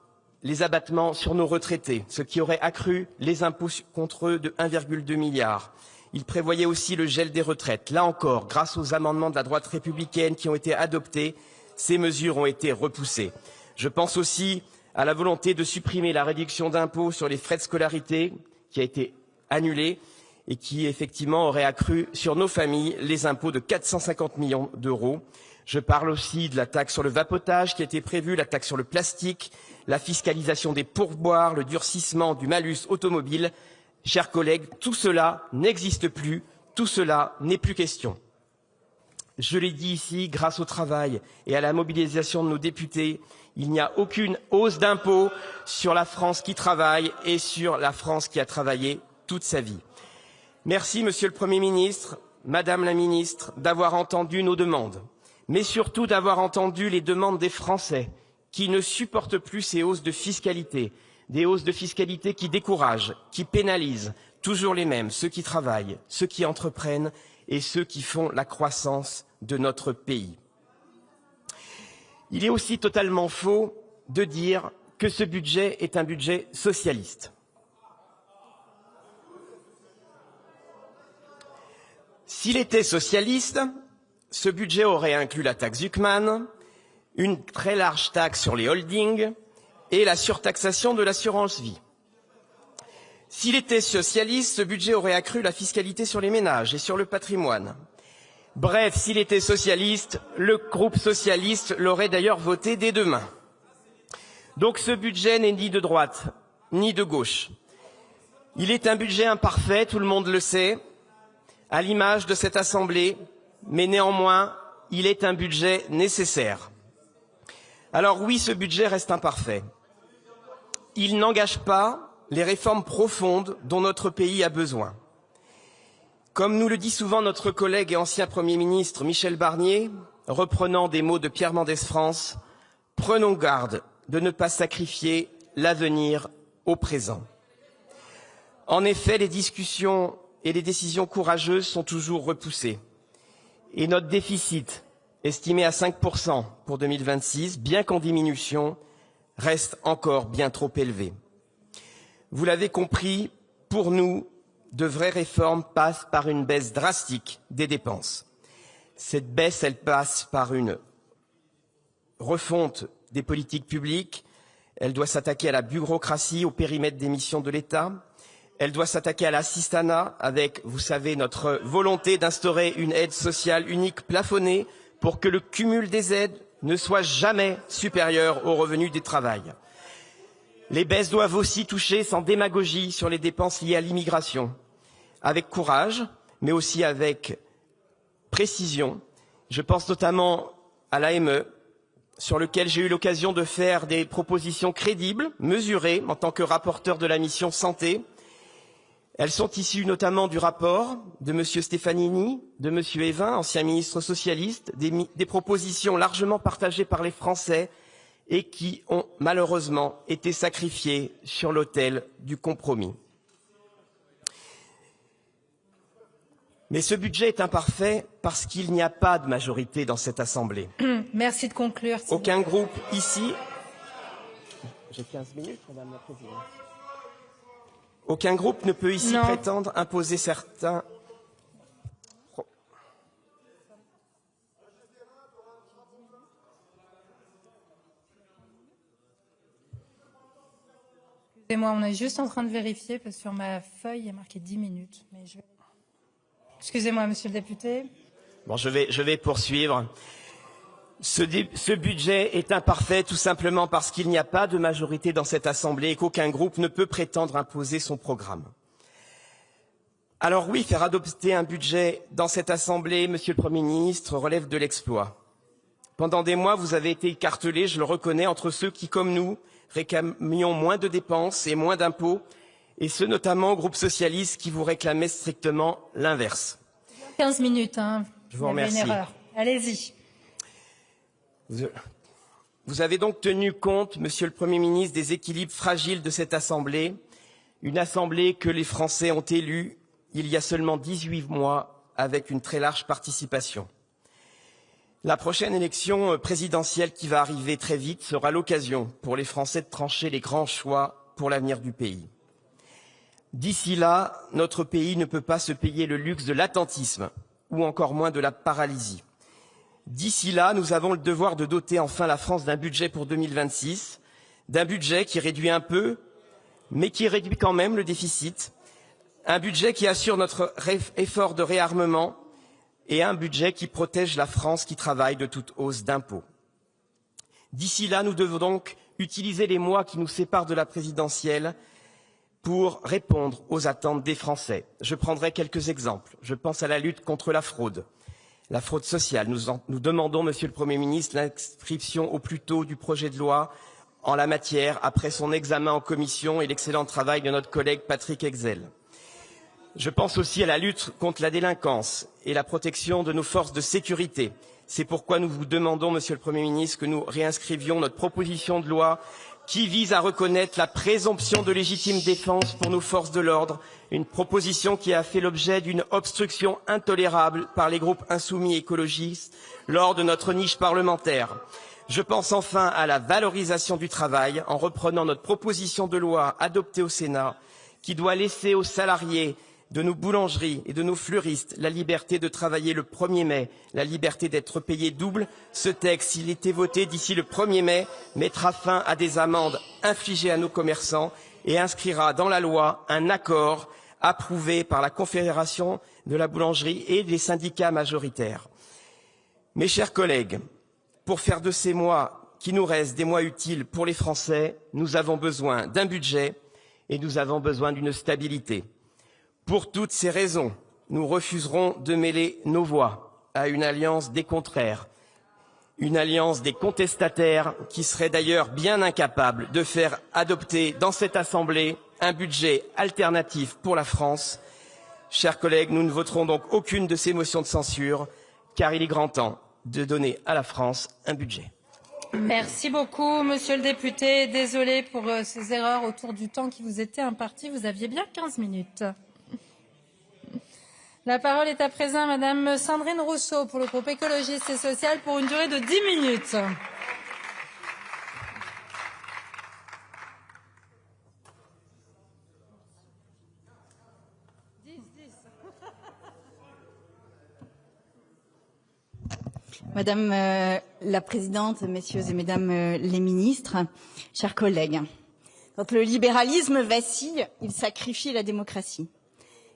les abattements sur nos retraités, ce qui aurait accru les impôts contre eux de 1,2 milliard. Il prévoyait aussi le gel des retraites. Là encore, grâce aux amendements de la droite républicaine qui ont été adoptés, ces mesures ont été repoussées. Je pense aussi à la volonté de supprimer la réduction d'impôt sur les frais de scolarité, qui a été annulée et qui, effectivement, aurait accru sur nos familles les impôts de 450 millions d'euros. Je parle aussi de la taxe sur le vapotage qui a été prévue, la taxe sur le plastique, la fiscalisation des pourboires, le durcissement du malus automobile. Chers collègues, tout cela n'existe plus, tout cela n'est plus question. Je l'ai dit ici, grâce au travail et à la mobilisation de nos députés, il n'y a aucune hausse d'impôt sur la France qui travaille et sur la France qui a travaillé toute sa vie. Merci, Monsieur le Premier ministre, Madame la Ministre, d'avoir entendu nos demandes, mais surtout d'avoir entendu les demandes des Français qui ne supportent plus ces hausses de fiscalité, des hausses de fiscalité qui découragent, qui pénalisent, toujours les mêmes, ceux qui travaillent, ceux qui entreprennent et ceux qui font la croissance de notre pays. Il est aussi totalement faux de dire que ce budget est un budget socialiste. S'il était socialiste, ce budget aurait inclus la taxe Zuckman, une très large taxe sur les holdings et la surtaxation de l'assurance vie. S'il était socialiste, ce budget aurait accru la fiscalité sur les ménages et sur le patrimoine. Bref, s'il était socialiste, le groupe socialiste l'aurait d'ailleurs voté dès demain. Donc ce budget n'est ni de droite, ni de gauche. Il est un budget imparfait, tout le monde le sait, à l'image de cette Assemblée, mais néanmoins, il est un budget nécessaire. Alors oui, ce budget reste imparfait. Il n'engage pas les réformes profondes dont notre pays a besoin. Comme nous le dit souvent notre collègue et ancien Premier ministre Michel Barnier, reprenant des mots de Pierre Mendès France, prenons garde de ne pas sacrifier l'avenir au présent. En effet, les discussions et les décisions courageuses sont toujours repoussées. Et notre déficit estimé à 5% pour 2026, bien qu'en diminution, reste encore bien trop élevé. Vous l'avez compris, pour nous, de vraies réformes passent par une baisse drastique des dépenses. Cette baisse, elle passe par une refonte des politiques publiques. Elle doit s'attaquer à la bureaucratie, au périmètre des missions de l'État. Elle doit s'attaquer à l'assistanat avec, vous savez, notre volonté d'instaurer une aide sociale unique plafonnée pour que le cumul des aides ne soit jamais supérieur aux revenus du travail. Les baisses doivent aussi toucher sans démagogie sur les dépenses liées à l'immigration, avec courage, mais aussi avec précision. Je pense notamment à l'AME, sur lequel j'ai eu l'occasion de faire des propositions crédibles, mesurées, en tant que rapporteur de la mission santé. Elles sont issues notamment du rapport de M. Stefanini, de M. Evin, ancien ministre socialiste, des propositions largement partagées par les Français et qui ont malheureusement été sacrifiées sur l'autel du compromis. Mais ce budget est imparfait parce qu'il n'y a pas de majorité dans cette Assemblée. Merci de conclure. Aucun groupe ici... J'ai 15 minutes, Madame la Présidente. Aucun groupe ne peut ici prétendre imposer certains... Excusez-moi, on est juste en train de vérifier parce que sur ma feuille, il y a marqué 10 minutes. Mais je... Excusez-moi, monsieur le député. Bon, je vais poursuivre. Ce budget est imparfait tout simplement parce qu'il n'y a pas de majorité dans cette Assemblée et qu'aucun groupe ne peut prétendre imposer son programme. Alors oui, faire adopter un budget dans cette Assemblée, Monsieur le Premier ministre, relève de l'exploit. Pendant des mois, vous avez été écartelé, je le reconnais, entre ceux qui, comme nous, réclamions moins de dépenses et moins d'impôts, et ceux notamment au groupe socialiste qui vous réclamaient strictement l'inverse. 15 minutes, hein. Je vous remercie. Une erreur. Allez-y. Vous avez donc tenu compte, Monsieur le Premier ministre, des équilibres fragiles de cette Assemblée, une Assemblée que les Français ont élue il y a seulement 18 mois avec une très large participation. La prochaine élection présidentielle qui va arriver très vite sera l'occasion pour les Français de trancher les grands choix pour l'avenir du pays. D'ici là, notre pays ne peut pas se payer le luxe de l'attentisme ou encore moins de la paralysie. D'ici là, nous avons le devoir de doter enfin la France d'un budget pour 2026, d'un budget qui réduit un peu, mais qui réduit quand même le déficit, un budget qui assure notre effort de réarmement et un budget qui protège la France qui travaille de toute hausse d'impôts. D'ici là, nous devons donc utiliser les mois qui nous séparent de la présidentielle pour répondre aux attentes des Français. Je prendrai quelques exemples. Je pense à la lutte contre la fraude sociale. Nous demandons, Monsieur le Premier ministre, l'inscription au plus tôt du projet de loi en la matière après son examen en commission et l'excellent travail de notre collègue Patrick Hetzel. Je pense aussi à la lutte contre la délinquance et la protection de nos forces de sécurité. C'est pourquoi nous vous demandons, Monsieur le Premier ministre, que nous réinscrivions notre proposition de loi qui vise à reconnaître la présomption de légitime défense pour nos forces de l'ordre, une proposition qui a fait l'objet d'une obstruction intolérable par les groupes insoumis et écologistes lors de notre niche parlementaire. Je pense enfin à la valorisation du travail en reprenant notre proposition de loi adoptée au Sénat qui doit laisser aux salariés de nos boulangeries et de nos fleuristes la liberté de travailler le 1er mai, la liberté d'être payés double. Ce texte, s'il était voté d'ici le 1er mai, mettra fin à des amendes infligées à nos commerçants et inscrira dans la loi un accord approuvé par la Confédération de la boulangerie et les syndicats majoritaires. Mes chers collègues, pour faire de ces mois qui nous restent des mois utiles pour les Français, nous avons besoin d'un budget et nous avons besoin d'une stabilité. Pour toutes ces raisons, nous refuserons de mêler nos voix à une alliance des contraires, une alliance des contestataires qui serait d'ailleurs bien incapable de faire adopter dans cette Assemblée un budget alternatif pour la France. Chers collègues, nous ne voterons donc aucune de ces motions de censure, car il est grand temps de donner à la France un budget. Merci beaucoup, monsieur le député. Désolé pour ces erreurs autour du temps qui vous était imparti. Vous aviez bien 15 minutes. La parole est à présent à Madame Sandrine Rousseau pour le groupe écologiste et social pour une durée de 10 minutes. Madame la Présidente, Messieurs et Mesdames les ministres, chers collègues, quand le libéralisme vacille, il sacrifie la démocratie.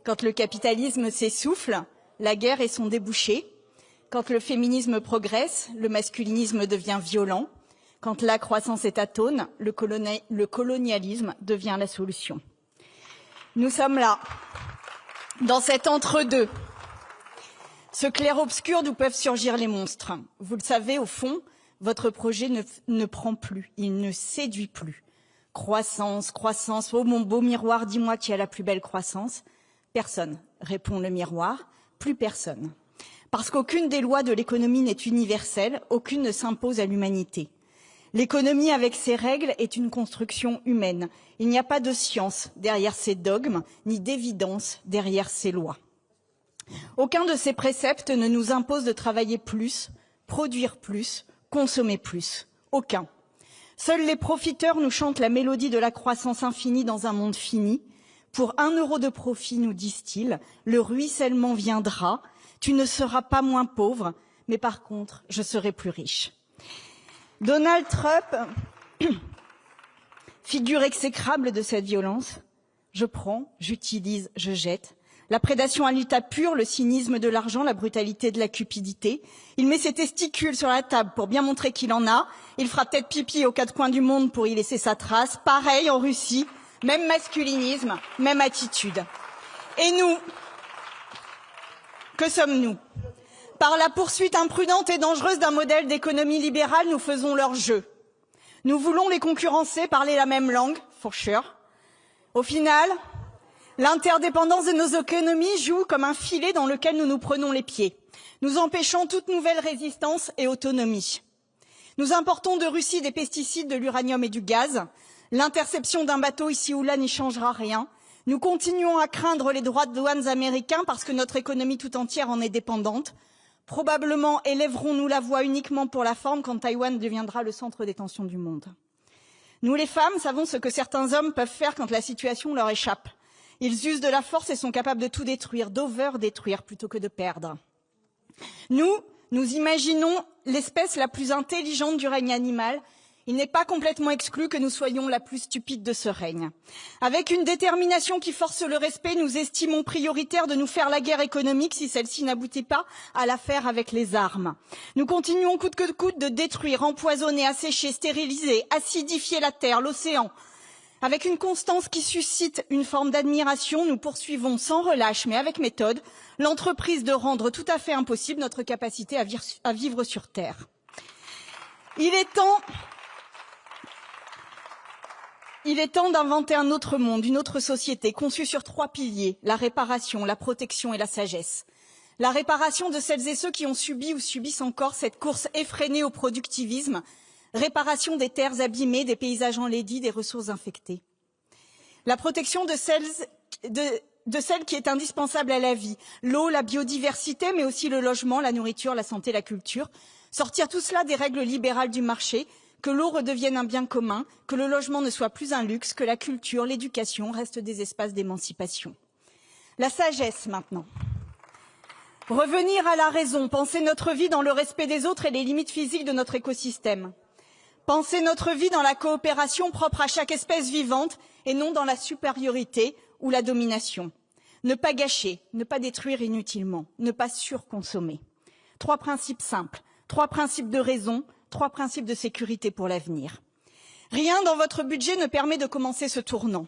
Quand le capitalisme s'essouffle, la guerre est son débouché. Quand le féminisme progresse, le masculinisme devient violent. Quand la croissance est atone, le colonialisme devient la solution. Nous sommes là, dans cet entre-deux. Ce clair-obscur d'où peuvent surgir les monstres. Vous le savez, au fond, votre projet ne prend plus, il ne séduit plus. Croissance, croissance, oh mon beau miroir, dis-moi qui a la plus belle croissance. Personne, répond le miroir, plus personne. Parce qu'aucune des lois de l'économie n'est universelle, aucune ne s'impose à l'humanité. L'économie avec ses règles est une construction humaine. Il n'y a pas de science derrière ses dogmes, ni d'évidence derrière ses lois. Aucun de ces préceptes ne nous impose de travailler plus, produire plus, consommer plus. Aucun. Seuls les profiteurs nous chantent la mélodie de la croissance infinie dans un monde fini. Pour 1 euro de profit, nous disent-ils, le ruissellement viendra. Tu ne seras pas moins pauvre, mais par contre, je serai plus riche. Donald Trump, figure exécrable de cette violence. Je prends, j'utilise, je jette. La prédation à l'état pur, le cynisme de l'argent, la brutalité de la cupidité. Il met ses testicules sur la table pour bien montrer qu'il en a. Il fera peut-être pipi aux 4 coins du monde pour y laisser sa trace. Pareil en Russie, même masculinisme, même attitude. Et nous, que sommes-nous? Par la poursuite imprudente et dangereuse d'un modèle d'économie libérale, nous faisons leur jeu. Nous voulons les concurrencer, parler la même langue, for sure. Au final, l'interdépendance de nos économies joue comme un filet dans lequel nous nous prenons les pieds, nous empêchant toute nouvelle résistance et autonomie. Nous importons de Russie des pesticides, de l'uranium et du gaz. L'interception d'un bateau ici ou là n'y changera rien. Nous continuons à craindre les droits de douane américains parce que notre économie tout entière en est dépendante. Probablement élèverons-nous la voix uniquement pour la forme quand Taïwan deviendra le centre des tensions du monde. Nous les femmes savons ce que certains hommes peuvent faire quand la situation leur échappe. Ils usent de la force et sont capables de tout détruire, d'over-détruire plutôt que de perdre. Nous imaginons l'espèce la plus intelligente du règne animal. Il n'est pas complètement exclu que nous soyons la plus stupide de ce règne. Avec une détermination qui force le respect, nous estimons prioritaire de nous faire la guerre économique si celle-ci n'aboutit pas à la faire avec les armes. Nous continuons coûte que coûte de détruire, empoisonner, assécher, stériliser, acidifier la terre, l'océan. Avec une constance qui suscite une forme d'admiration, nous poursuivons sans relâche, mais avec méthode, l'entreprise de rendre tout à fait impossible notre capacité à vivre sur Terre. Il est temps d'inventer un autre monde, une autre société, conçue sur 3 piliers, la réparation, la protection et la sagesse. La réparation de celles et ceux qui ont subi ou subissent encore cette course effrénée au productivisme, réparation des terres abîmées, des paysages enlaidis, des ressources infectées. La protection de celle qui est indispensable à la vie, l'eau, la biodiversité, mais aussi le logement, la nourriture, la santé, la culture. Sortir tout cela des règles libérales du marché, que l'eau redevienne un bien commun, que le logement ne soit plus un luxe, que la culture, l'éducation restent des espaces d'émancipation. La sagesse maintenant. Revenir à la raison, penser notre vie dans le respect des autres et les limites physiques de notre écosystème. Penser notre vie dans la coopération propre à chaque espèce vivante et non dans la supériorité ou la domination. Ne pas gâcher, ne pas détruire inutilement, ne pas surconsommer. 3 principes simples, 3 principes de raison, 3 principes de sécurité pour l'avenir. Rien dans votre budget ne permet de commencer ce tournant.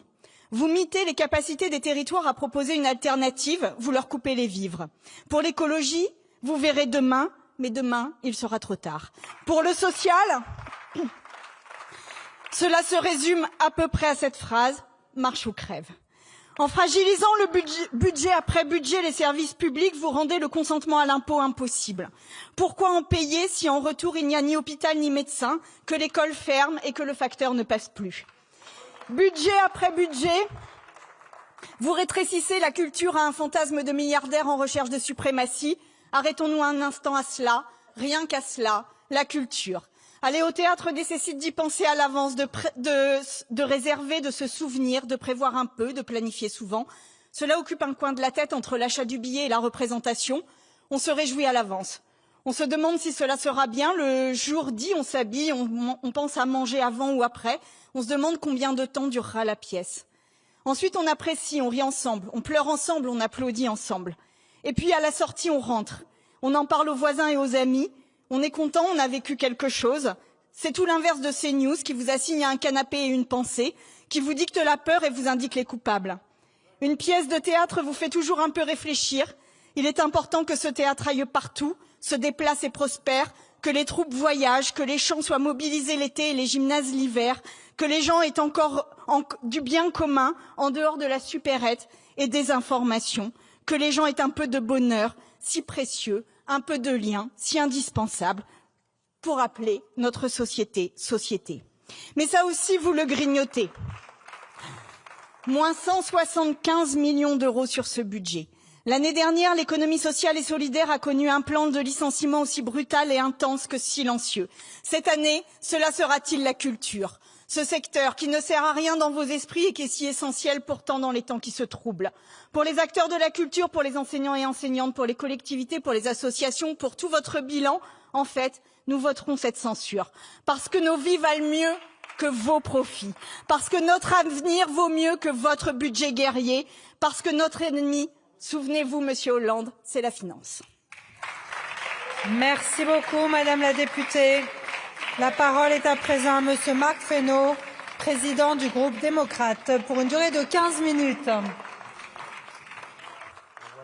Vous mitez les capacités des territoires à proposer une alternative, vous leur coupez les vivres. Pour l'écologie, vous verrez demain, mais demain, il sera trop tard. Pour le social, cela se résume à peu près à cette phrase, marche ou crève. En fragilisant le budget après budget les services publics, vous rendez le consentement à l'impôt impossible. Pourquoi en payer si en retour il n'y a ni hôpital ni médecin, que l'école ferme et que le facteur ne passe plus? Budget après budget, Vous rétrécissez la culture à un fantasme de milliardaires en recherche de suprématie. Arrêtons-nous un instant à cela, rien qu'à cela, la culture. Aller au théâtre nécessite d'y penser à l'avance, de réserver, de se souvenir, de prévoir un peu, de planifier souvent. Cela occupe un coin de la tête entre l'achat du billet et la représentation. On se réjouit à l'avance. On se demande si cela sera bien. Le jour dit, on s'habille, on pense à manger avant ou après. On se demande combien de temps durera la pièce. Ensuite, on apprécie, on rit ensemble, on pleure ensemble, on applaudit ensemble. Et puis, à la sortie, on rentre. On en parle aux voisins et aux amis. On est content, on a vécu quelque chose. C'est tout l'inverse de CNews qui vous assigne à un canapé et une pensée, qui vous dicte la peur et vous indique les coupables. Une pièce de théâtre vous fait toujours un peu réfléchir. Il est important que ce théâtre aille partout, se déplace et prospère, que les troupes voyagent, que les champs soient mobilisés l'été et les gymnases l'hiver, que les gens aient encore du bien commun en dehors de la supérette et des informations, que les gens aient un peu de bonheur, si précieux, un peu de lien, si indispensable, pour appeler notre société société. Mais ça aussi, vous le grignotez. Moins 175 millions d'euros sur ce budget. L'année dernière, l'économie sociale et solidaire a connu un plan de licenciement aussi brutal et intense que silencieux. Cette année, cela sera-t-il la culture? Ce secteur qui ne sert à rien dans vos esprits et qui est si essentiel pourtant dans les temps qui se troublent. Pour les acteurs de la culture, pour les enseignants et enseignantes, pour les collectivités, pour les associations, pour tout votre bilan, en fait, nous voterons cette censure. Parce que nos vies valent mieux que vos profits. Parce que notre avenir vaut mieux que votre budget guerrier. Parce que notre ennemi, souvenez-vous, Monsieur Hollande, c'est la finance. Merci beaucoup, Madame la députée. La parole est à présent à Monsieur Marc Fesneau, président du groupe démocrate, pour une durée de 15 minutes. On va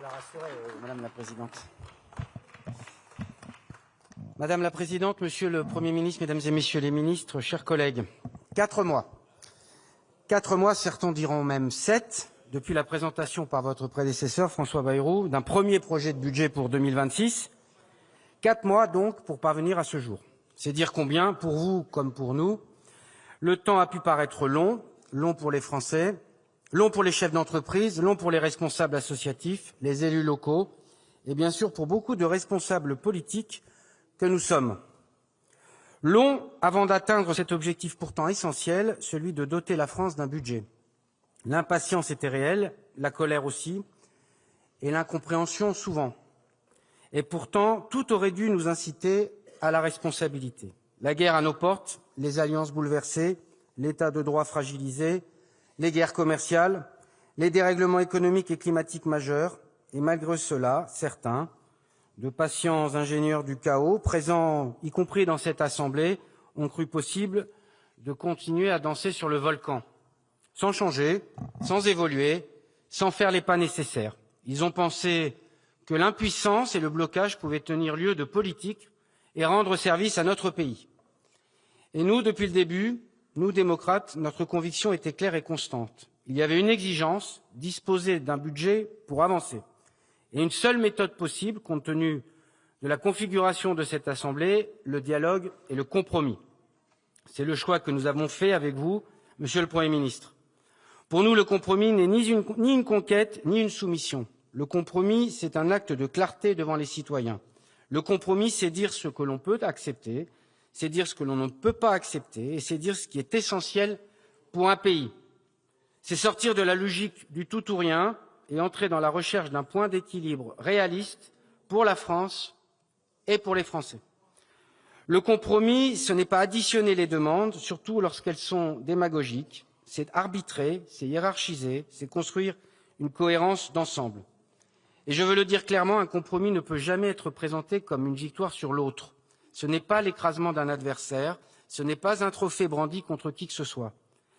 la rassurer, Madame la Présidente. Madame la Présidente, Monsieur le Premier ministre, Mesdames et Messieurs les ministres, chers collègues, 4 mois. 4 mois, certains diront même 7, depuis la présentation par votre prédécesseur, François Bayrou, d'un premier projet de budget pour 2026. 4 mois donc pour parvenir à ce jour. C'est dire combien, pour vous comme pour nous, le temps a pu paraître long, long pour les Français, long pour les chefs d'entreprise, long pour les responsables associatifs, les élus locaux, et bien sûr pour beaucoup de responsables politiques que nous sommes. Long avant d'atteindre cet objectif pourtant essentiel, celui de doter la France d'un budget. L'impatience était réelle, la colère aussi, et l'incompréhension souvent. Et pourtant, tout aurait dû nous inciter à la responsabilité. La guerre à nos portes, les alliances bouleversées, l'état de droit fragilisé, les guerres commerciales, les dérèglements économiques et climatiques majeurs, et malgré cela, certains, de patients ingénieurs du chaos, présents y compris dans cette Assemblée, ont cru possible de continuer à danser sur le volcan, sans changer, sans évoluer, sans faire les pas nécessaires. Ils ont pensé que l'impuissance et le blocage pouvaient tenir lieu de politique et rendre service à notre pays. Et nous, depuis le début, nous, démocrates, notre conviction était claire et constante. Il y avait une exigence, disposer d'un budget pour avancer. Et une seule méthode possible, compte tenu de la configuration de cette Assemblée, le dialogue et le compromis. C'est le choix que nous avons fait avec vous, Monsieur le Premier ministre. Pour nous, le compromis n'est ni une conquête, ni une soumission. Le compromis, c'est un acte de clarté devant les citoyens. Le compromis, c'est dire ce que l'on peut accepter, c'est dire ce que l'on ne peut pas accepter, et c'est dire ce qui est essentiel pour un pays. C'est sortir de la logique du tout ou rien et entrer dans la recherche d'un point d'équilibre réaliste pour la France et pour les Français. Le compromis, ce n'est pas additionner les demandes, surtout lorsqu'elles sont démagogiques, c'est arbitrer, c'est hiérarchiser, c'est construire une cohérence d'ensemble. Et je veux le dire clairement, un compromis ne peut jamais être présenté comme une victoire sur l'autre. Ce n'est pas l'écrasement d'un adversaire, ce n'est pas un trophée brandi contre qui que ce soit.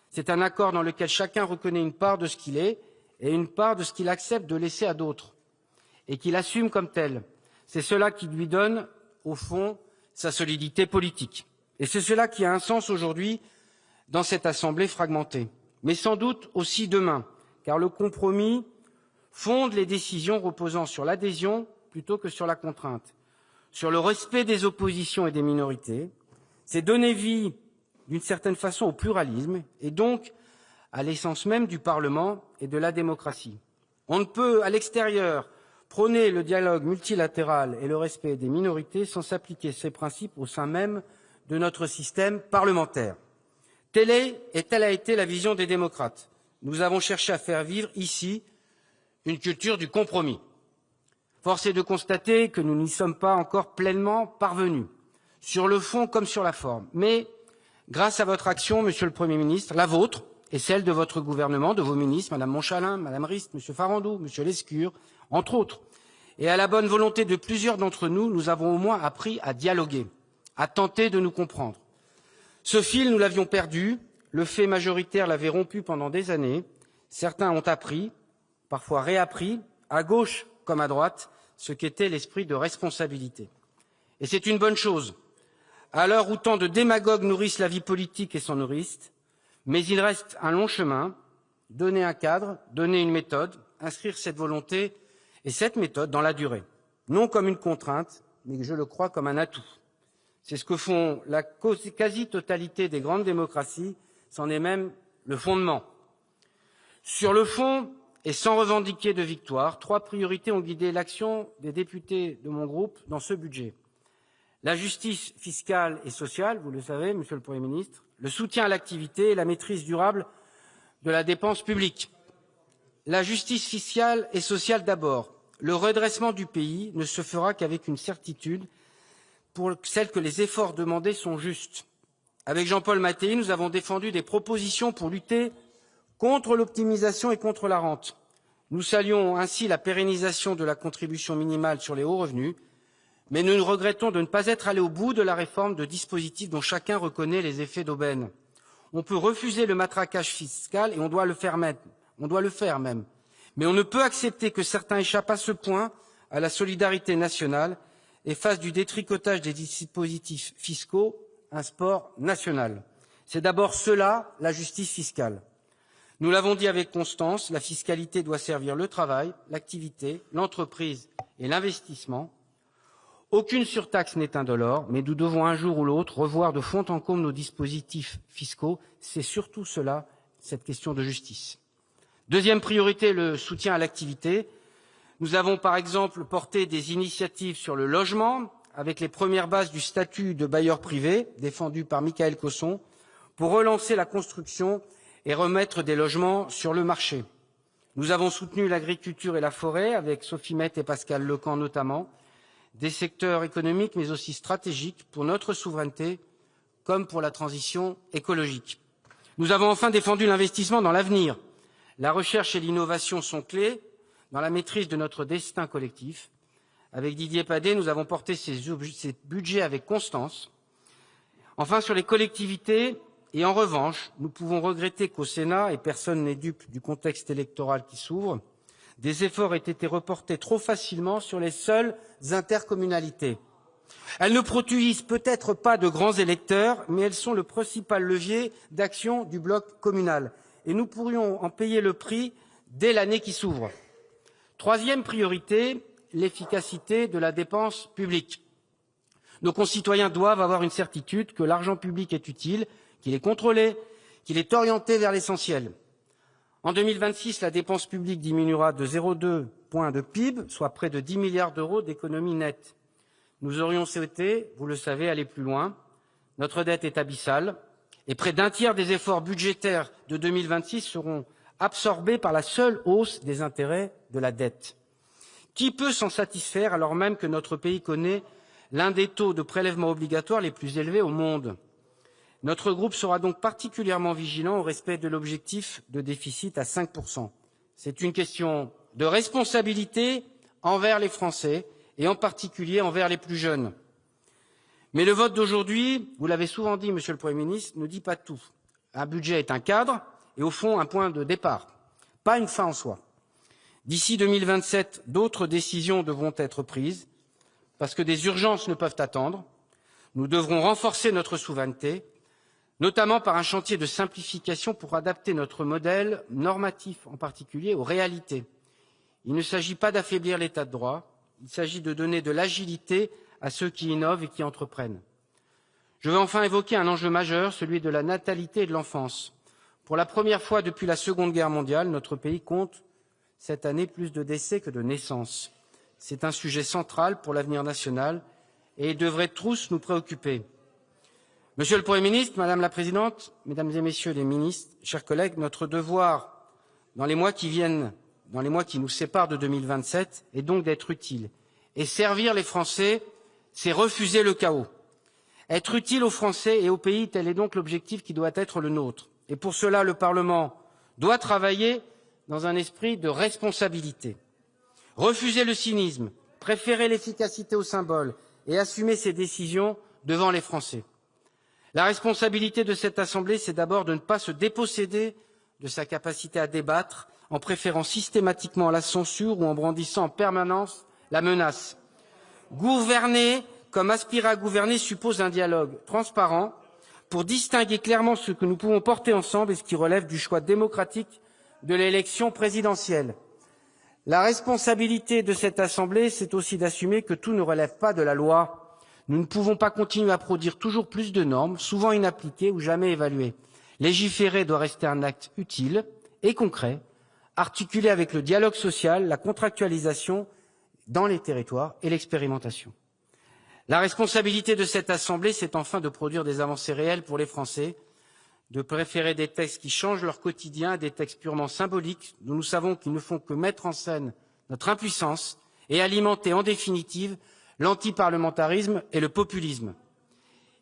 C'est un accord dans lequel chacun reconnaît une part de ce qu'il est et une part de ce qu'il accepte de laisser à d'autres, et qu'il assume comme tel. C'est cela qui lui donne, au fond, sa solidité politique. Et c'est cela qui a un sens aujourd'hui dans cette Assemblée fragmentée. Mais sans doute aussi demain, car le compromis fonde les décisions reposant sur l'adhésion plutôt que sur la contrainte, sur le respect des oppositions et des minorités. C'est donner vie, d'une certaine façon, au pluralisme et donc à l'essence même du Parlement et de la démocratie. On ne peut, à l'extérieur, prôner le dialogue multilatéral et le respect des minorités sans s'appliquer ces principes au sein même de notre système parlementaire. Telle est et telle a été la vision des démocrates. Nous avons cherché à faire vivre ici une culture du compromis. Force est de constater que nous n'y sommes pas encore pleinement parvenus, sur le fond comme sur la forme. Mais, grâce à votre action, Monsieur le Premier ministre, la vôtre et celle de votre gouvernement, de vos ministres, Madame Montchalin, Madame Rist, Monsieur Farandou, Monsieur Lescure, entre autres, et à la bonne volonté de plusieurs d'entre nous, nous avons au moins appris à dialoguer, à tenter de nous comprendre. Ce fil, nous l'avions perdu, le fait majoritaire l'avait rompu pendant des années. Certains ont appris, parfois réappris, à gauche comme à droite, ce qu'était l'esprit de responsabilité. Et c'est une bonne chose, à l'heure où tant de démagogues nourrissent la vie politique et s'en nourrissent, mais il reste un long chemin, donner un cadre, donner une méthode, inscrire cette volonté et cette méthode dans la durée, non comme une contrainte, mais je le crois comme un atout. C'est ce que font la quasi-totalité des grandes démocraties, c'en est même le fondement. Sur le fond, et sans revendiquer de victoire, 3 priorités ont guidé l'action des députés de mon groupe dans ce budget. La justice fiscale et sociale, vous le savez, Monsieur le Premier ministre, le soutien à l'activité et la maîtrise durable de la dépense publique. La justice fiscale et sociale d'abord. Le redressement du pays ne se fera qu'avec une certitude, pour celle que les efforts demandés sont justes. Avec Jean-Paul Mattei, nous avons défendu des propositions pour lutter contre l'optimisation et contre la rente. Nous saluons ainsi la pérennisation de la contribution minimale sur les hauts revenus, mais nous regrettons de ne pas être allés au bout de la réforme de dispositifs dont chacun reconnaît les effets d'aubaine. On peut refuser le matraquage fiscal et on doit le faire même. Mais on ne peut accepter que certains échappent à ce point à la solidarité nationale et fassent du détricotage des dispositifs fiscaux un sport national. C'est d'abord cela, la justice fiscale. Nous l'avons dit avec constance, la fiscalité doit servir le travail, l'activité, l'entreprise et l'investissement. Aucune surtaxe n'est indolore, mais nous devons un jour ou l'autre revoir de fond en comble nos dispositifs fiscaux. C'est surtout cela, cette question de justice. Deuxième priorité, le soutien à l'activité. Nous avons par exemple porté des initiatives sur le logement, avec les premières bases du statut de bailleur privé, défendu par Michael Cosson, pour relancer la construction et remettre des logements sur le marché. Nous avons soutenu l'agriculture et la forêt, avec Sophie Mette et Pascal Lecamp notamment, des secteurs économiques mais aussi stratégiques pour notre souveraineté comme pour la transition écologique. Nous avons enfin défendu l'investissement dans l'avenir. La recherche et l'innovation sont clés dans la maîtrise de notre destin collectif. Avec Didier Padet, nous avons porté ces budgets avec constance. Enfin, sur les collectivités, et en revanche, nous pouvons regretter qu'au Sénat, et personne n'est dupe du contexte électoral qui s'ouvre, des efforts aient été reportés trop facilement sur les seules intercommunalités. Elles ne produisent peut-être pas de grands électeurs, mais elles sont le principal levier d'action du bloc communal. Et nous pourrions en payer le prix dès l'année qui s'ouvre. Troisième priorité, l'efficacité de la dépense publique. Nos concitoyens doivent avoir une certitude que l'argent public est utile, qu'il est contrôlé, qu'il est orienté vers l'essentiel. En 2026, la dépense publique diminuera de 0,2 points de PIB, soit près de 10 milliards d'euros d'économies nettes. Nous aurions souhaité, vous le savez, aller plus loin. Notre dette est abyssale et près d'un tiers des efforts budgétaires de 2026 seront absorbés par la seule hausse des intérêts de la dette. Qui peut s'en satisfaire alors même que notre pays connaît l'un des taux de prélèvement obligatoire les plus élevés au monde? Notre groupe sera donc particulièrement vigilant au respect de l'objectif de déficit à 5%. C'est une question de responsabilité envers les Français et en particulier envers les plus jeunes. Mais le vote d'aujourd'hui, vous l'avez souvent dit, Monsieur le Premier ministre, ne dit pas tout. Un budget est un cadre et au fond un point de départ, pas une fin en soi. D'ici 2027, d'autres décisions devront être prises parce que des urgences ne peuvent attendre. Nous devrons renforcer notre souveraineté, notamment par un chantier de simplification pour adapter notre modèle normatif en particulier aux réalités. Il ne s'agit pas d'affaiblir l'état de droit, il s'agit de donner de l'agilité à ceux qui innovent et qui entreprennent. Je veux enfin évoquer un enjeu majeur, celui de la natalité et de l'enfance. Pour la première fois depuis la Seconde Guerre mondiale, notre pays compte cette année plus de décès que de naissances. C'est un sujet central pour l'avenir national et devrait tous nous préoccuper. Monsieur le Premier ministre, Madame la Présidente, Mesdames et Messieurs les ministres, chers collègues, notre devoir dans les mois qui viennent, dans les mois qui nous séparent de 2027, est donc d'être utile. Et servir les Français, c'est refuser le chaos. Être utile aux Français et au pays, tel est donc l'objectif qui doit être le nôtre. Et pour cela, le Parlement doit travailler dans un esprit de responsabilité. Refuser le cynisme, préférer l'efficacité au symbole et assumer ses décisions devant les Français. La responsabilité de cette Assemblée, c'est d'abord de ne pas se déposséder de sa capacité à débattre en préférant systématiquement la censure ou en brandissant en permanence la menace. Gouverner comme aspirer à gouverner suppose un dialogue transparent pour distinguer clairement ce que nous pouvons porter ensemble et ce qui relève du choix démocratique de l'élection présidentielle. La responsabilité de cette Assemblée, c'est aussi d'assumer que tout ne relève pas de la loi. Nous ne pouvons pas continuer à produire toujours plus de normes, souvent inappliquées ou jamais évaluées. Légiférer doit rester un acte utile et concret, articulé avec le dialogue social, la contractualisation dans les territoires et l'expérimentation. La responsabilité de cette Assemblée, c'est enfin de produire des avancées réelles pour les Français, de préférer des textes qui changent leur quotidien à des textes purement symboliques, dont nous savons qu'ils ne font que mettre en scène notre impuissance et alimenter en définitive l'antiparlementarisme et le populisme.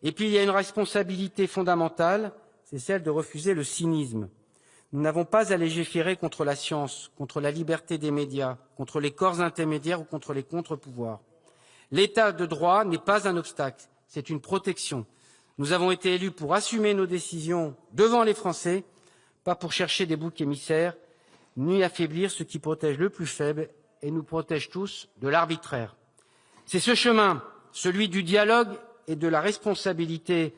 Et puis il y a une responsabilité fondamentale, c'est celle de refuser le cynisme. Nous n'avons pas à légiférer contre la science, contre la liberté des médias, contre les corps intermédiaires ou contre les contre-pouvoirs. L'état de droit n'est pas un obstacle, c'est une protection. Nous avons été élus pour assumer nos décisions devant les Français, pas pour chercher des boucs émissaires, ni affaiblir ce qui protège le plus faible et nous protège tous de l'arbitraire. C'est ce chemin, celui du dialogue et de la responsabilité,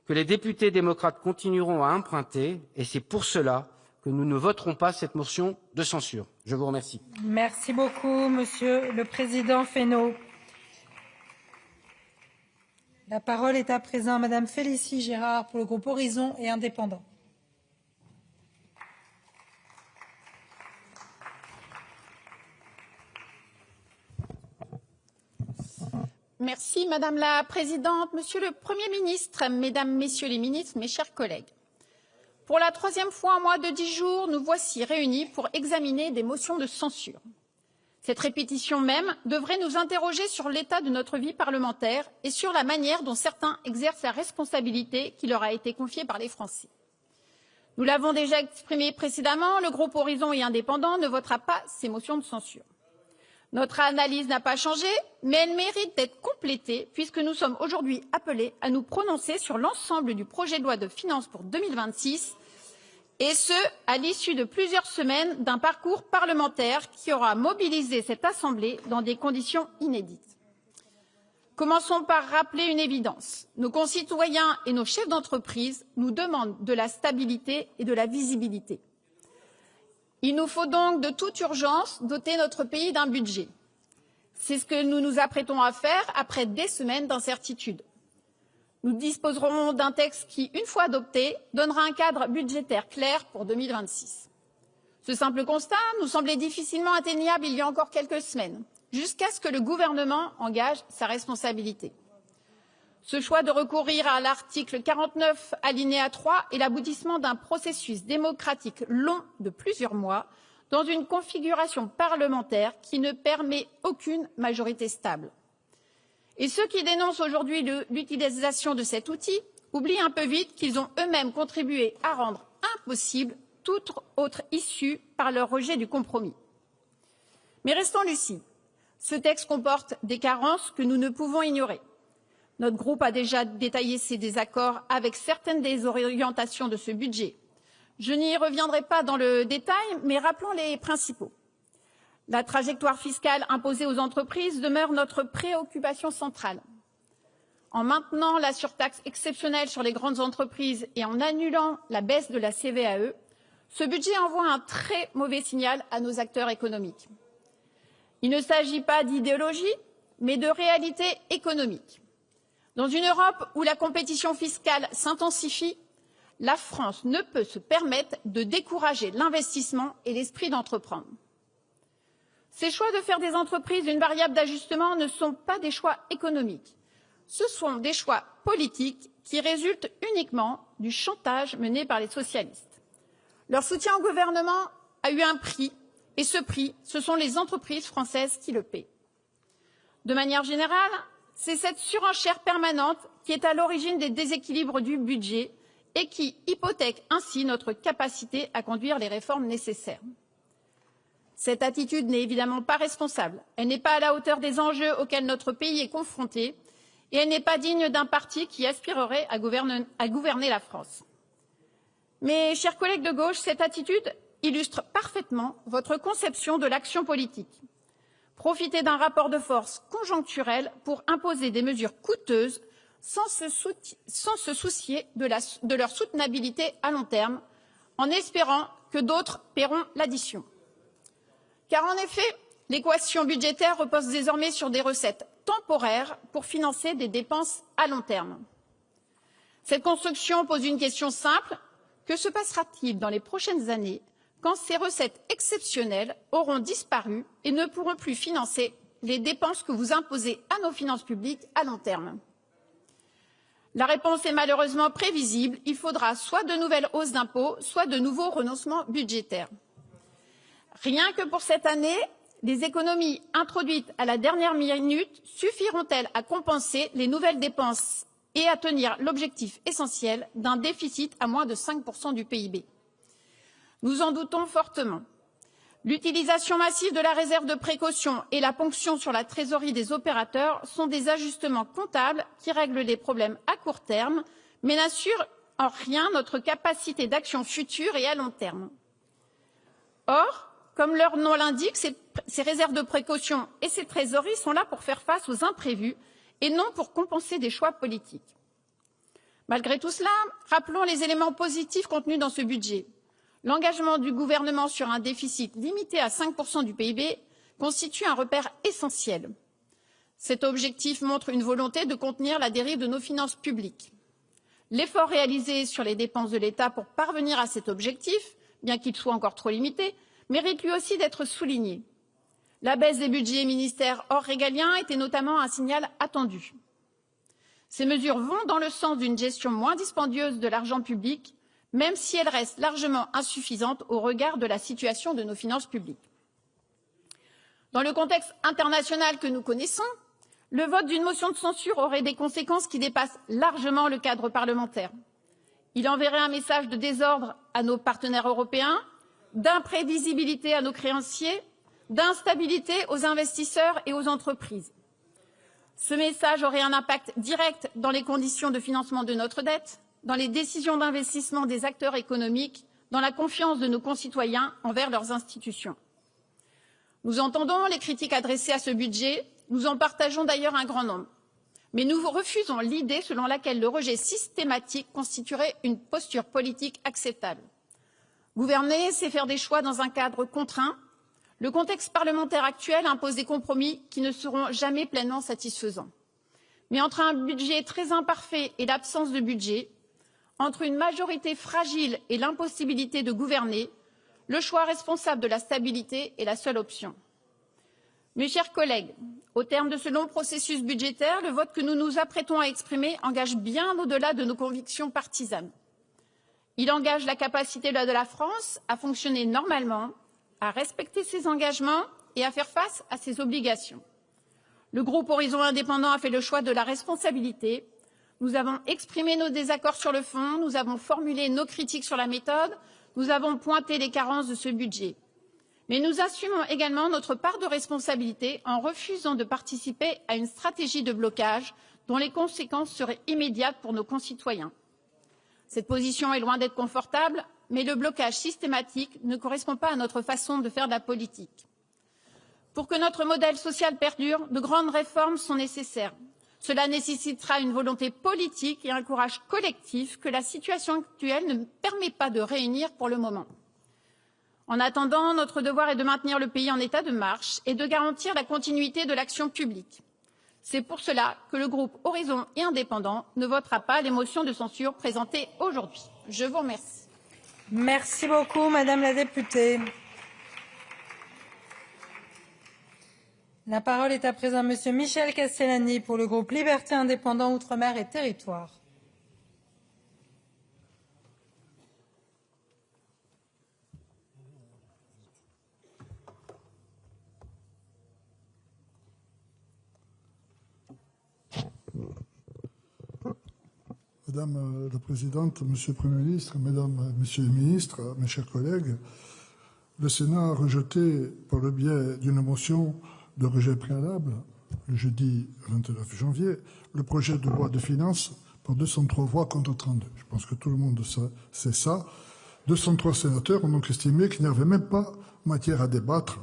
que les députés démocrates continueront à emprunter, et c'est pour cela que nous ne voterons pas cette motion de censure. Je vous remercie. Merci beaucoup, Monsieur le Président Fesneau. La parole est à présent à Madame Félicie Gérard pour le groupe Horizon et Indépendants. Merci Madame la Présidente, Monsieur le Premier ministre, Mesdames, Messieurs les ministres, mes chers collègues. Pour la troisième fois en moins de 10 jours, nous voici réunis pour examiner des motions de censure. Cette répétition même devrait nous interroger sur l'état de notre vie parlementaire et sur la manière dont certains exercent la responsabilité qui leur a été confiée par les Français. Nous l'avons déjà exprimé précédemment, le groupe Horizon et Indépendants ne votera pas ces motions de censure. Notre analyse n'a pas changé, mais elle mérite d'être complétée puisque nous sommes aujourd'hui appelés à nous prononcer sur l'ensemble du projet de loi de finances pour 2026, et ce, à l'issue de plusieurs semaines d'un parcours parlementaire qui aura mobilisé cette Assemblée dans des conditions inédites. Commençons par rappeler une évidence. Nos concitoyens et nos chefs d'entreprise nous demandent de la stabilité et de la visibilité. Il nous faut donc de toute urgence doter notre pays d'un budget. C'est ce que nous nous apprêtons à faire après des semaines d'incertitude. Nous disposerons d'un texte qui, une fois adopté, donnera un cadre budgétaire clair pour 2026. Ce simple constat nous semblait difficilement atteignable il y a encore quelques semaines, jusqu'à ce que le gouvernement engage sa responsabilité. Ce choix de recourir à l'article 49, alinéa 3, est l'aboutissement d'un processus démocratique long de plusieurs mois, dans une configuration parlementaire qui ne permet aucune majorité stable. Et ceux qui dénoncent aujourd'hui l'utilisation de cet outil oublient un peu vite qu'ils ont eux-mêmes contribué à rendre impossible toute autre issue par leur rejet du compromis. Mais restons lucides. Ce texte comporte des carences que nous ne pouvons ignorer. Notre groupe a déjà détaillé ses désaccords avec certaines des orientations de ce budget. Je n'y reviendrai pas dans le détail, mais rappelons les principaux. La trajectoire fiscale imposée aux entreprises demeure notre préoccupation centrale. En maintenant la surtaxe exceptionnelle sur les grandes entreprises et en annulant la baisse de la CVAE, ce budget envoie un très mauvais signal à nos acteurs économiques. Il ne s'agit pas d'idéologie, mais de réalité économique. Dans une Europe où la compétition fiscale s'intensifie, la France ne peut se permettre de décourager l'investissement et l'esprit d'entreprendre. Ces choix de faire des entreprises une variable d'ajustement ne sont pas des choix économiques. Ce sont des choix politiques qui résultent uniquement du chantage mené par les socialistes. Leur soutien au gouvernement a eu un prix, et ce prix, ce sont les entreprises françaises qui le paient. De manière générale, c'est cette surenchère permanente qui est à l'origine des déséquilibres du budget et qui hypothèque ainsi notre capacité à conduire les réformes nécessaires. Cette attitude n'est évidemment pas responsable. Elle n'est pas à la hauteur des enjeux auxquels notre pays est confronté et elle n'est pas digne d'un parti qui aspirerait à gouverner la France. Mes chers collègues de gauche, cette attitude illustre parfaitement votre conception de l'action politique. Profiter d'un rapport de force conjoncturel pour imposer des mesures coûteuses sans se soucier de leur soutenabilité à long terme, en espérant que d'autres paieront l'addition. Car en effet, l'équation budgétaire repose désormais sur des recettes temporaires pour financer des dépenses à long terme. Cette construction pose une question simple. Que se passera-t-il dans les prochaines années quand ces recettes exceptionnelles auront disparu et ne pourront plus financer les dépenses que vous imposez à nos finances publiques à long terme? La réponse est malheureusement prévisible. Il faudra soit de nouvelles hausses d'impôts, soit de nouveaux renoncements budgétaires. Rien que pour cette année, les économies introduites à la dernière minute suffiront-elles à compenser les nouvelles dépenses et à tenir l'objectif essentiel d'un déficit à moins de 5% du PIB? Nous en doutons fortement. L'utilisation massive de la réserve de précaution et la ponction sur la trésorerie des opérateurs sont des ajustements comptables qui règlent les problèmes à court terme, mais n'assurent en rien notre capacité d'action future et à long terme. Or, comme leur nom l'indique, ces réserves de précaution et ces trésoreries sont là pour faire face aux imprévus et non pour compenser des choix politiques. Malgré tout cela, rappelons les éléments positifs contenus dans ce budget. L'engagement du gouvernement sur un déficit limité à 5% du PIB constitue un repère essentiel. Cet objectif montre une volonté de contenir la dérive de nos finances publiques. L'effort réalisé sur les dépenses de l'État pour parvenir à cet objectif, bien qu'il soit encore trop limité, mérite lui aussi d'être souligné. La baisse des budgets ministères hors régaliens était notamment un signal attendu. Ces mesures vont dans le sens d'une gestion moins dispendieuse de l'argent public, même si elles restent largement insuffisantes au regard de la situation de nos finances publiques. Dans le contexte international que nous connaissons, le vote d'une motion de censure aurait des conséquences qui dépassent largement le cadre parlementaire. Il enverrait un message de désordre à nos partenaires européens, d'imprévisibilité à nos créanciers, d'instabilité aux investisseurs et aux entreprises. Ce message aurait un impact direct dans les conditions de financement de notre dette, dans les décisions d'investissement des acteurs économiques, dans la confiance de nos concitoyens envers leurs institutions. Nous entendons les critiques adressées à ce budget, nous en partageons d'ailleurs un grand nombre. Mais nous refusons l'idée selon laquelle le rejet systématique constituerait une posture politique acceptable. Gouverner, c'est faire des choix dans un cadre contraint. Le contexte parlementaire actuel impose des compromis qui ne seront jamais pleinement satisfaisants. Mais entre un budget très imparfait et l'absence de budget, entre une majorité fragile et l'impossibilité de gouverner, le choix responsable de la stabilité est la seule option. Mes chers collègues, au terme de ce long processus budgétaire, le vote que nous nous apprêtons à exprimer engage bien au-delà de nos convictions partisanes. Il engage la capacité de la France à fonctionner normalement, à respecter ses engagements et à faire face à ses obligations. Le groupe Horizon Indépendant a fait le choix de la responsabilité. Nous avons exprimé nos désaccords sur le fond, nous avons formulé nos critiques sur la méthode, nous avons pointé les carences de ce budget. Mais nous assumons également notre part de responsabilité en refusant de participer à une stratégie de blocage dont les conséquences seraient immédiates pour nos concitoyens. Cette position est loin d'être confortable, mais le blocage systématique ne correspond pas à notre façon de faire de la politique. Pour que notre modèle social perdure, de grandes réformes sont nécessaires. Cela nécessitera une volonté politique et un courage collectif que la situation actuelle ne permet pas de réunir pour le moment. En attendant, notre devoir est de maintenir le pays en état de marche et de garantir la continuité de l'action publique. C'est pour cela que le groupe Horizon et Indépendants ne votera pas les motions de censure présentées aujourd'hui. Je vous remercie. Merci beaucoup, Madame la députée. La parole est à présent à Monsieur Michel Castellani pour le groupe Liberté Indépendants Outre-mer et Territoires. Madame la Présidente, Monsieur le Premier ministre, Mesdames, Messieurs les ministres, mes chers collègues, le Sénat a rejeté, par le biais d'une motion de rejet préalable, le jeudi 29 janvier, le projet de loi de finances par 203 voix contre 32. Je pense que tout le monde sait ça. 203 sénateurs ont donc estimé qu'il n'y avait même pas matière à débattre.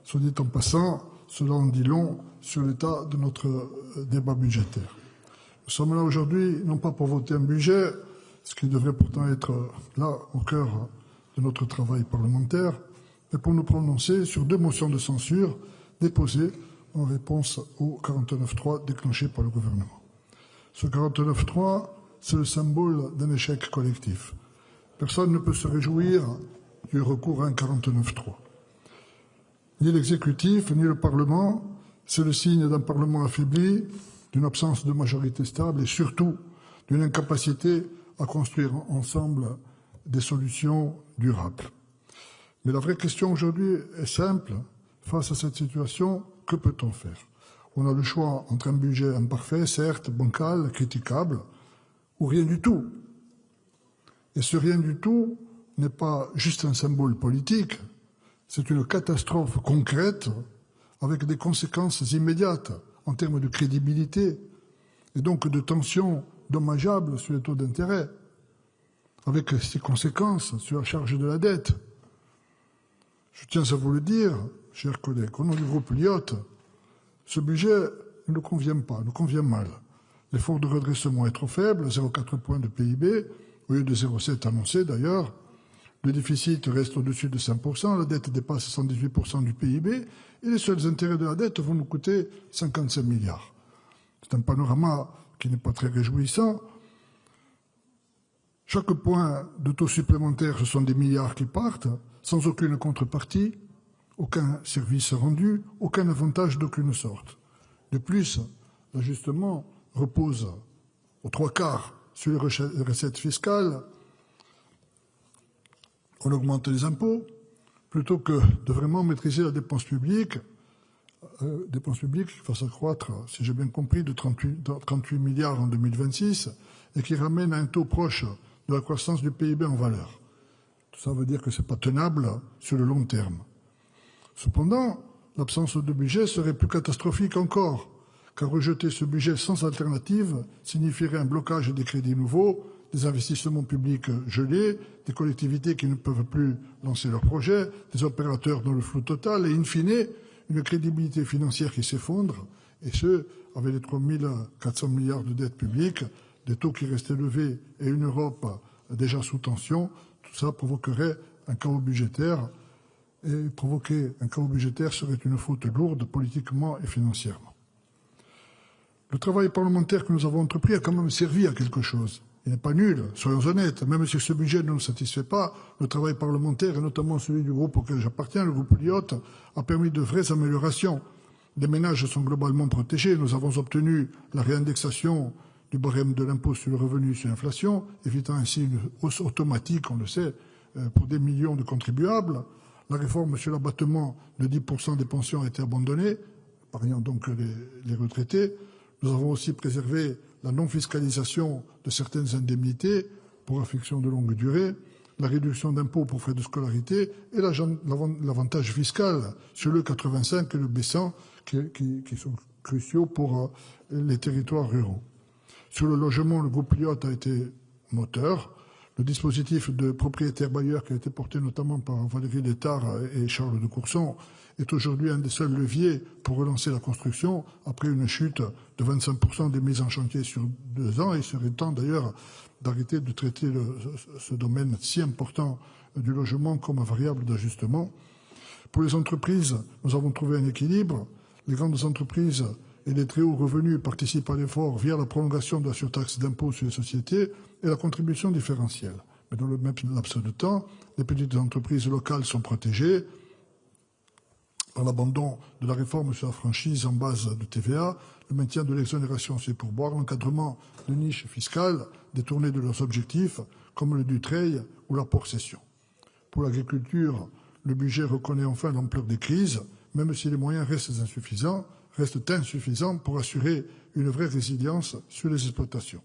Soit dit en passant, cela en dit long sur l'état de notre débat budgétaire. Nous sommes là aujourd'hui, non pas pour voter un budget, ce qui devrait pourtant être là au cœur de notre travail parlementaire, mais pour nous prononcer sur 2 motions de censure déposées en réponse au 49.3 déclenché par le gouvernement. Ce 49.3, c'est le symbole d'un échec collectif. Personne ne peut se réjouir du recours à un 49.3. Ni l'exécutif, ni le Parlement, c'est le signe d'un Parlement affaibli, d'une absence de majorité stable et surtout d'une incapacité à construire ensemble des solutions durables. Mais la vraie question aujourd'hui est simple. Face à cette situation, que peut-on faire? On a le choix entre un budget imparfait, certes, bancal, critiquable, ou rien du tout. Et ce rien du tout n'est pas juste un symbole politique, c'est une catastrophe concrète avec des conséquences immédiates en termes de crédibilité et donc de tensions dommageables sur les taux d'intérêt, avec ses conséquences sur la charge de la dette. Je tiens à vous le dire, chers collègues, au nom du groupe Lyotte, ce budget ne nous convient pas, nous convient mal. L'effort de redressement est trop faible, 0,4 points de PIB, au lieu de 0,7 annoncé d'ailleurs. Le déficit reste au-dessus de 5%, la dette dépasse 118% du PIB, et les seuls intérêts de la dette vont nous coûter 55 milliards. C'est un panorama qui n'est pas très réjouissant. Chaque point de taux supplémentaire, ce sont des milliards qui partent, sans aucune contrepartie, aucun service rendu, aucun avantage d'aucune sorte. De plus, l'ajustement repose aux 3/4 sur les recettes fiscales. On augmente les impôts, plutôt que de vraiment maîtriser la dépense publique qui va s'accroître, si j'ai bien compris, de 38 milliards en 2026 et qui ramène à un taux proche de la croissance du PIB en valeur. Tout ça veut dire que ce n'est pas tenable sur le long terme. Cependant, l'absence de budget serait plus catastrophique encore, car rejeter ce budget sans alternative signifierait un blocage des crédits nouveaux, des investissements publics gelés, des collectivités qui ne peuvent plus lancer leurs projets, des opérateurs dans le flou total et, in fine, une crédibilité financière qui s'effondre, et ce, avec les 3 400 milliards de dettes publiques, des taux qui restaient élevés et une Europe déjà sous tension. Tout ça provoquerait un chaos budgétaire, et provoquer un chaos budgétaire serait une faute lourde politiquement et financièrement. Le travail parlementaire que nous avons entrepris a quand même servi à quelque chose. Il n'est pas nul, soyons honnêtes. Même si ce budget ne nous satisfait pas, le travail parlementaire, et notamment celui du groupe auquel j'appartiens, le groupe Lyotte, a permis de vraies améliorations. Les ménages sont globalement protégés. Nous avons obtenu la réindexation du barème de l'impôt sur le revenu sur l'inflation, évitant ainsi une hausse automatique, on le sait, pour des millions de contribuables. La réforme sur l'abattement de 10% des pensions a été abandonnée, épargnant donc les retraités. Nous avons aussi préservé la non-fiscalisation de certaines indemnités pour affection de longue durée, la réduction d'impôts pour frais de scolarité et l'avantage fiscal sur le 85 et le B100 qui sont cruciaux pour les territoires ruraux. Sur le logement, le groupe Lyotte a été moteur. Le dispositif de propriétaire bailleur qui a été porté notamment par Valérie Létard et Charles de Courson est aujourd'hui un des seuls leviers pour relancer la construction après une chute de 25% des mises en chantier sur 2 ans. Il serait temps d'ailleurs d'arrêter de traiter ce domaine si important du logement comme un variable d'ajustement. Pour les entreprises, nous avons trouvé un équilibre. Les grandes entreprises et les très hauts revenus participent à l'effort via la prolongation de la surtaxe d'impôt sur les sociétés et la contribution différentielle. Mais dans le même laps de temps, les petites entreprises locales sont protégées par l'abandon de la réforme sur la franchise en base de TVA, le maintien de l'exonération sur pourboire, l'encadrement de niches fiscales détournées de leurs objectifs, comme le Dutreil ou la porc-cession. Pour l'agriculture, le budget reconnaît enfin l'ampleur des crises, même si les moyens restent insuffisants pour assurer une vraie résilience sur les exploitations.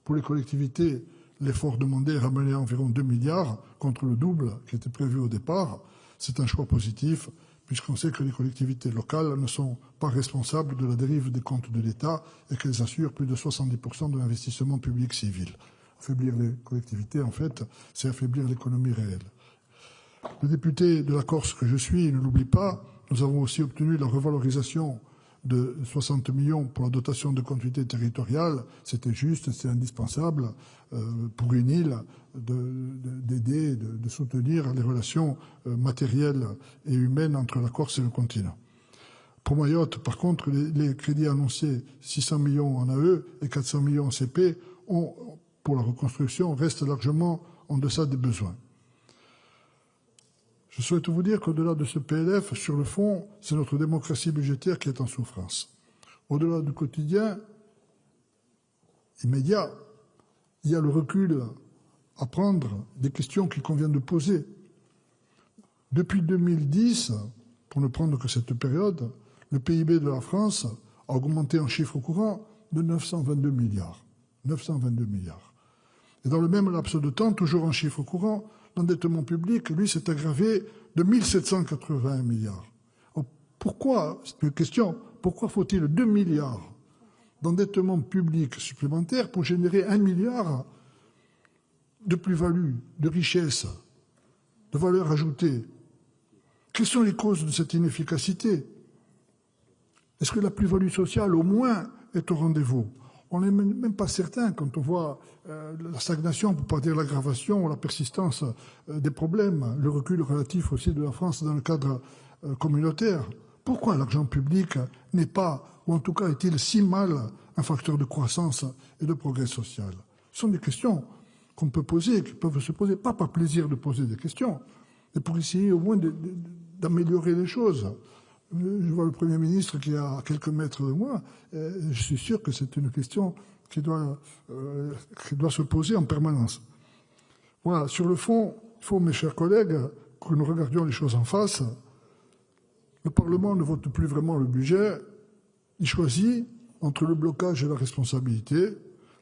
Pour les collectivités, l'effort demandé est ramené à environ 2 milliards contre le double qui était prévu au départ. C'est un choix positif, puisqu'on sait que les collectivités locales ne sont pas responsables de la dérive des comptes de l'État et qu'elles assurent plus de 70% de l'investissement public civil. Affaiblir les collectivités, en fait, c'est affaiblir l'économie réelle. Le député de la Corse que je suis ne l'oublie pas, nous avons aussi obtenu la revalorisation de 60 millions pour la dotation de continuité territoriale. C'était juste, c'est indispensable pour une île d'aider, de soutenir les relations matérielles et humaines entre la Corse et le continent. Pour Mayotte, par contre, les crédits annoncés, 600 millions en AE et 400 millions en CP, pour la reconstruction, restent largement en deçà des besoins. Je souhaite vous dire qu'au-delà de ce PLF, sur le fond, c'est notre démocratie budgétaire qui est en souffrance. Au-delà du quotidien immédiat, il y a le recul à prendre des questions qu'il convient de poser. Depuis 2010, pour ne prendre que cette période, le PIB de la France a augmenté en chiffre courant de 922 milliards. 922 milliards. Et dans le même laps de temps, toujours en chiffre courant, l'endettement public, lui, s'est aggravé de 1781 milliards. Pourquoi, c'est une question, pourquoi faut-il 2 milliards d'endettement public supplémentaire pour générer 1 milliard de plus-value, de richesse, de valeur ajoutée? Quelles sont les causes de cette inefficacité? Est-ce que la plus-value sociale, au moins, est au rendez-vous? On n'est même pas certain quand on voit la stagnation, pour ne pas dire l'aggravation ou la persistance des problèmes, le recul relatif aussi de la France dans le cadre communautaire. Pourquoi l'argent public n'est pas, ou en tout cas est-il si mal, un facteur de croissance et de progrès social? Ce sont des questions qu'on peut poser, qui peuvent se poser, pas par plaisir de poser des questions, mais pour essayer au moins d'améliorer les choses. Je vois le Premier ministre qui est à quelques mètres de moi. Je suis sûr que c'est une question qui doit se poser en permanence. Voilà, sur le fond, il faut, mes chers collègues, que nous regardions les choses en face. Le Parlement ne vote plus vraiment le budget. Il choisit entre le blocage et la responsabilité.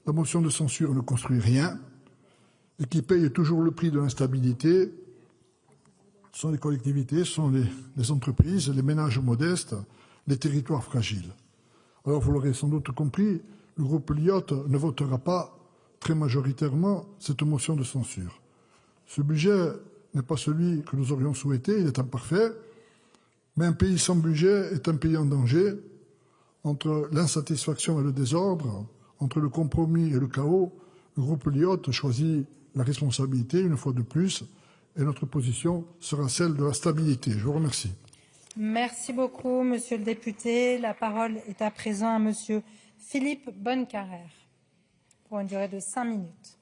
La motion de censure ne construit rien et qui paye toujours le prix de l'instabilité. Ce sont les collectivités, ce sont les entreprises, les ménages modestes, les territoires fragiles. Alors, vous l'aurez sans doute compris, le groupe Lyotte ne votera pas très majoritairement cette motion de censure. Ce budget n'est pas celui que nous aurions souhaité, il est imparfait, mais un pays sans budget est un pays en danger. Entre l'insatisfaction et le désordre, entre le compromis et le chaos, le groupe Lyotte choisit la responsabilité, une fois de plus, et notre position sera celle de la stabilité. Je vous remercie. Merci beaucoup, Monsieur le député. La parole est à présent à Monsieur Philippe Bonnecarrère pour une durée de 5 minutes.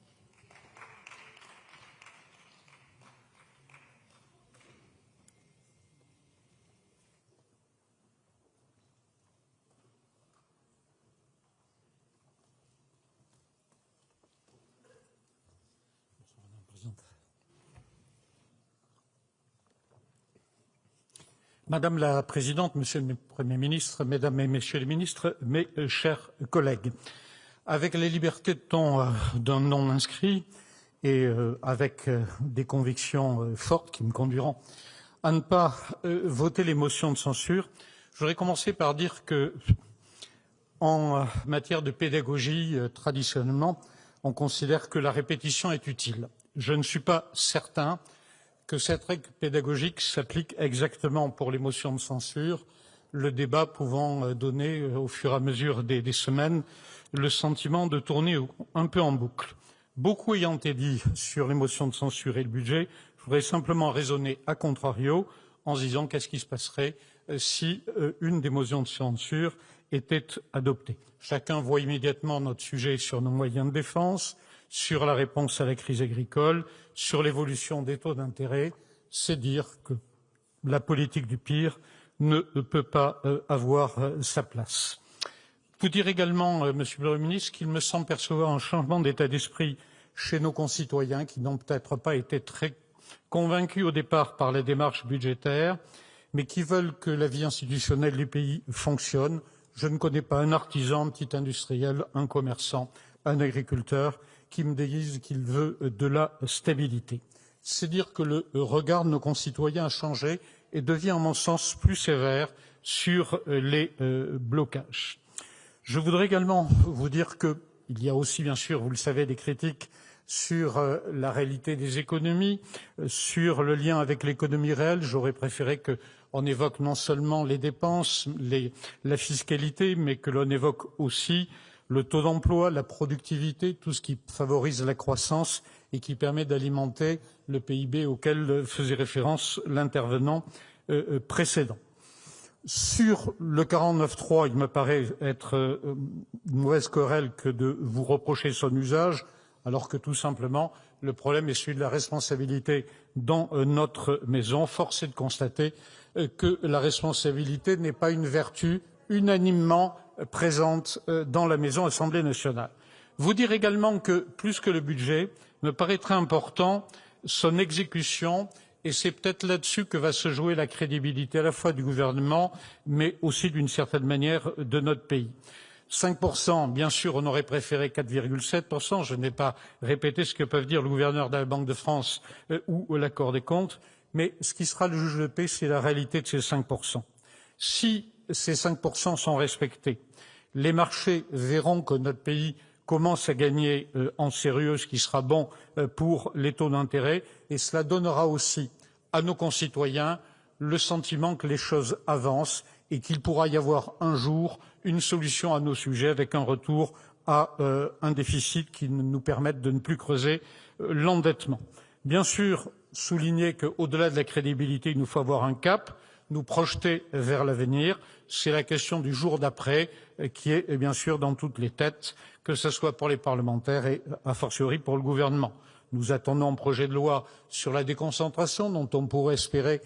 Madame la Présidente, Monsieur le Premier ministre, Mesdames et Messieurs les ministres, mes chers collègues, avec les libertés de ton d'un non-inscrit et avec des convictions fortes qui me conduiront à ne pas voter les motions de censure, je voudrais commencer par dire que, en matière de pédagogie, traditionnellement, on considère que la répétition est utile. Je ne suis pas certain que cette règle pédagogique s'applique exactement pour les motions de censure, le débat pouvant donner, au fur et à mesure des semaines, le sentiment de tourner un peu en boucle. Beaucoup ayant été dit sur les motions de censure et le budget, je voudrais simplement raisonner à contrario en se disant qu'est-ce qui se passerait si une des motions de censure était adopté. Chacun voit immédiatement notre sujet sur nos moyens de défense, sur la réponse à la crise agricole, sur l'évolution des taux d'intérêt. C'est dire que la politique du pire ne peut pas avoir sa place. Vous dire également, Monsieur le Premier ministre, qu'il me semble percevoir un changement d'état d'esprit chez nos concitoyens qui n'ont peut-être pas été très convaincus au départ par la démarche budgétaire, mais qui veulent que la vie institutionnelle du pays fonctionne. Je ne connais pas un artisan, un petit industriel, un commerçant, un agriculteur qui me dise qu'il veut de la stabilité. C'est dire que le regard de nos concitoyens a changé et devient, à mon sens, plus sévère sur les blocages. Je voudrais également vous dire qu'il y a aussi, bien sûr, vous le savez, des critiques sur la réalité des économies, sur le lien avec l'économie réelle. J'aurais préféré qu'on évoque non seulement les dépenses, la fiscalité, mais que l'on évoque aussi le taux d'emploi, la productivité, tout ce qui favorise la croissance et qui permet d'alimenter le PIB auquel faisait référence l'intervenant précédent. Sur le 49.3, il me paraît être une mauvaise querelle que de vous reprocher son usage, alors que tout simplement le problème est celui de la responsabilité dans notre maison. Force est de constater que la responsabilité n'est pas une vertu unanimement présente dans la maison Assemblée nationale. Vous dire également que, plus que le budget, me paraîtrait important son exécution, et c'est peut-être là-dessus que va se jouer la crédibilité à la fois du gouvernement, mais aussi d'une certaine manière de notre pays. 5%, bien sûr, on aurait préféré 4,7%. Je n'ai pas répété ce que peuvent dire le gouverneur de la Banque de France ou la Cour des comptes, mais ce qui sera le juge de paix, c'est la réalité de ces 5%. Si ces 5% sont respectés, les marchés verront que notre pays commence à gagner en sérieux, ce qui sera bon pour les taux d'intérêt, et cela donnera aussi à nos concitoyens le sentiment que les choses avancent et qu'il pourra y avoir un jour une solution à nos sujets avec un retour à un déficit qui nous permette de ne plus creuser l'endettement. Bien sûr, souligner qu'au-delà de la crédibilité, il nous faut avoir un cap, nous projeter vers l'avenir. C'est la question du jour d'après qui est bien sûr dans toutes les têtes, que ce soit pour les parlementaires et a fortiori pour le gouvernement. Nous attendons un projet de loi sur la déconcentration dont on pourrait espérer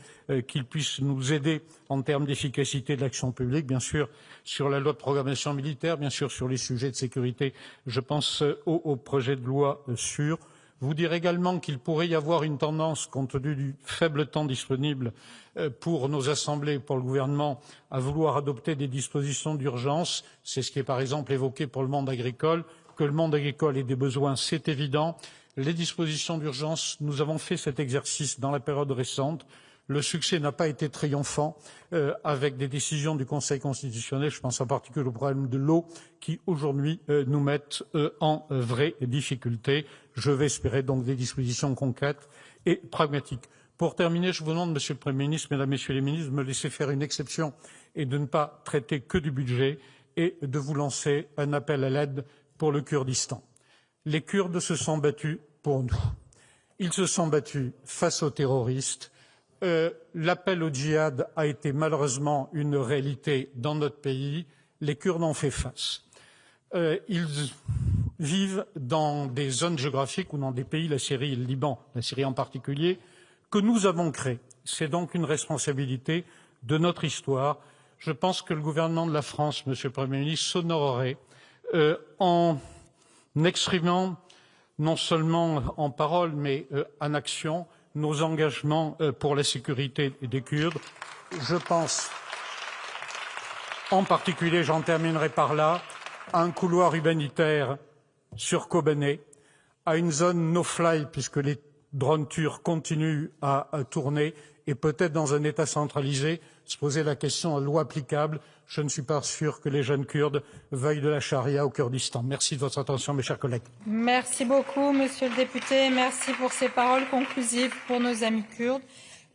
qu'il puisse nous aider en termes d'efficacité de l'action publique, bien sûr sur la loi de programmation militaire, bien sûr sur les sujets de sécurité. Je pense au projet de loi sur. Vous dire également qu'il pourrait y avoir une tendance, compte tenu du faible temps disponible pour nos assemblées et pour le gouvernement, à vouloir adopter des dispositions d'urgence. C'est ce qui est par exemple évoqué pour le monde agricole. Que le monde agricole ait des besoins, c'est évident. Les dispositions d'urgence, nous avons fait cet exercice dans la période récente. Le succès n'a pas été triomphant avec des décisions du Conseil constitutionnel. Je pense en particulier au problème de l'eau qui aujourd'hui nous mettent en vraie difficulté. Je vais espérer donc des dispositions concrètes et pragmatiques. Pour terminer, je vous demande, Monsieur le Premier ministre, Mesdames, Messieurs les ministres, de me laisser faire une exception et de ne pas traiter que du budget et de vous lancer un appel à l'aide pour le Kurdistan. Les Kurdes se sont battus pour nous. Ils se sont battus face aux terroristes. L'appel au djihad a été malheureusement une réalité dans notre pays. Les Kurdes ont fait face. Ils vivent dans des zones géographiques ou dans des pays, la Syrie et le Liban, la Syrie en particulier, que nous avons créés. C'est donc une responsabilité de notre histoire. Je pense que le gouvernement de la France, Monsieur le Premier ministre, s'honorerait en exprimant non seulement en parole mais en action nos engagements pour la sécurité des Kurdes. Je pense en particulier, j'en terminerai par là, à un couloir humanitaire sur Kobané, à une zone no-fly puisque les drones turcs continuent à tourner et peut-être dans un État centralisé se poser la question de la loi applicable. Je ne suis pas sûr que les jeunes Kurdes veuillent de la charia au Kurdistan. Merci de votre attention, mes chers collègues. Merci beaucoup, Monsieur le député. Merci pour ces paroles conclusives pour nos amis kurdes.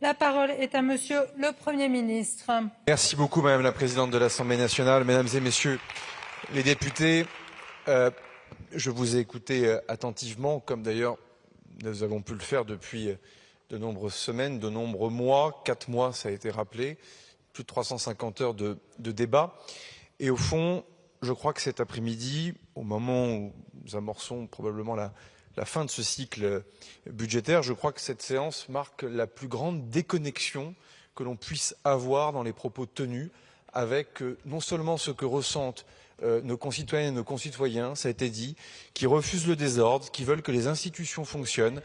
La parole est à Monsieur le Premier ministre. Merci beaucoup, Madame la Présidente de l'Assemblée nationale, Mesdames et Messieurs les députés. Je vous ai écouté attentivement, comme d'ailleurs nous avons pu le faire depuis de nombreuses semaines, de nombreux mois, 4 mois, ça a été rappelé, plus de 350 heures de débat. Et au fond, je crois que cet après-midi, au moment où nous amorçons probablement la fin de ce cycle budgétaire, je crois que cette séance marque la plus grande déconnexion que l'on puisse avoir dans les propos tenus avec non seulement ce que ressentent nos concitoyennes et nos concitoyens, ça a été dit, qui refusent le désordre, qui veulent que les institutions fonctionnent,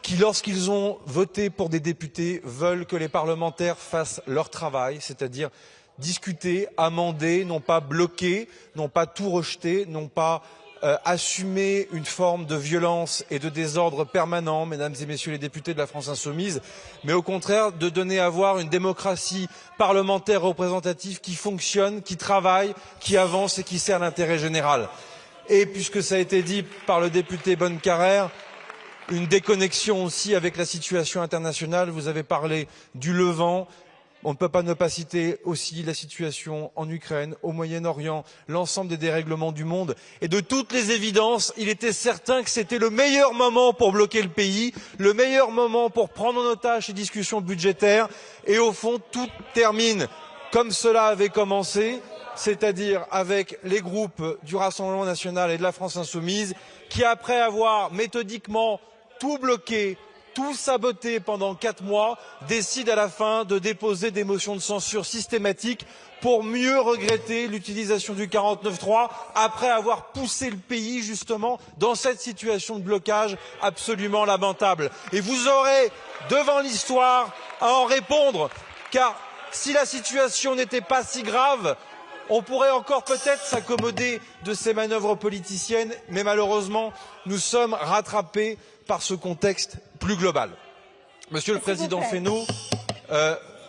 qui, lorsqu'ils ont voté pour des députés, veulent que les parlementaires fassent leur travail, c'est-à-dire discuter, amender, non pas bloquer, non pas tout rejeter, non pas assumer une forme de violence et de désordre permanent, mesdames et messieurs les députés de la France insoumise, mais au contraire de donner à voir une démocratie parlementaire représentative qui fonctionne, qui travaille, qui avance et qui sert l'intérêt général. Et puisque ça a été dit par le député Bonnecarrère, une déconnexion aussi avec la situation internationale. Vous avez parlé du Levant. On ne peut pas ne pas citer aussi la situation en Ukraine, au Moyen-Orient, l'ensemble des dérèglements du monde. Et de toutes les évidences, il était certain que c'était le meilleur moment pour bloquer le pays, le meilleur moment pour prendre en otage ces discussions budgétaires. Et au fond, tout termine comme cela avait commencé, c'est-à-dire avec les groupes du Rassemblement national et de la France insoumise, qui, après avoir méthodiquement tout bloqué, tout saboté pendant 4 mois, décide à la fin de déposer des motions de censure systématiques pour mieux regretter l'utilisation du 49.3 après avoir poussé le pays justement dans cette situation de blocage absolument lamentable. Et vous aurez devant l'histoire à en répondre, car si la situation n'était pas si grave, on pourrait encore peut-être s'accommoder de ces manœuvres politiciennes, mais malheureusement, nous sommes rattrapés par ce contexte plus global. Monsieur le Président Fesneau,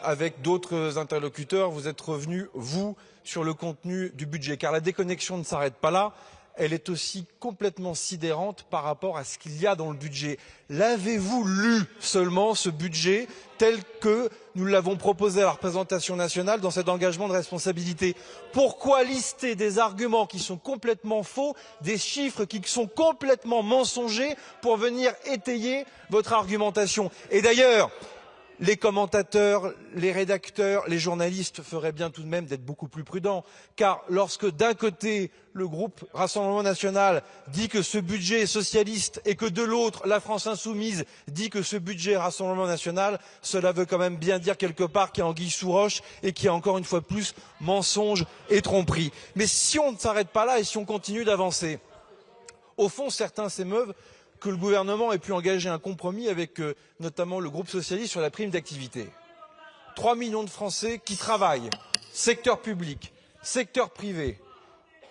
avec d'autres interlocuteurs, vous êtes revenu, vous, sur le contenu du budget, car la déconnexion ne s'arrête pas là, elle est aussi complètement sidérante par rapport à ce qu'il y a dans le budget. L'avez-vous lu seulement, ce budget, tel que nous l'avons proposé à la représentation nationale dans cet engagement de responsabilité? Pourquoi lister des arguments qui sont complètement faux, des chiffres qui sont complètement mensongers pour venir étayer votre argumentation? Et d'ailleurs, les commentateurs, les rédacteurs, les journalistes feraient bien tout de même d'être beaucoup plus prudents, car lorsque d'un côté le groupe Rassemblement national dit que ce budget est socialiste et que de l'autre la France insoumise dit que ce budget est Rassemblement national, cela veut quand même bien dire quelque part qu'il y a anguille sous roche et qu'il y a encore une fois plus mensonge et tromperie. Mais si on ne s'arrête pas là et si on continue d'avancer, au fond certains s'émeuvent que le gouvernement ait pu engager un compromis avec notamment le groupe socialiste sur la prime d'activité. 3 millions de Français qui travaillent, secteur public, secteur privé.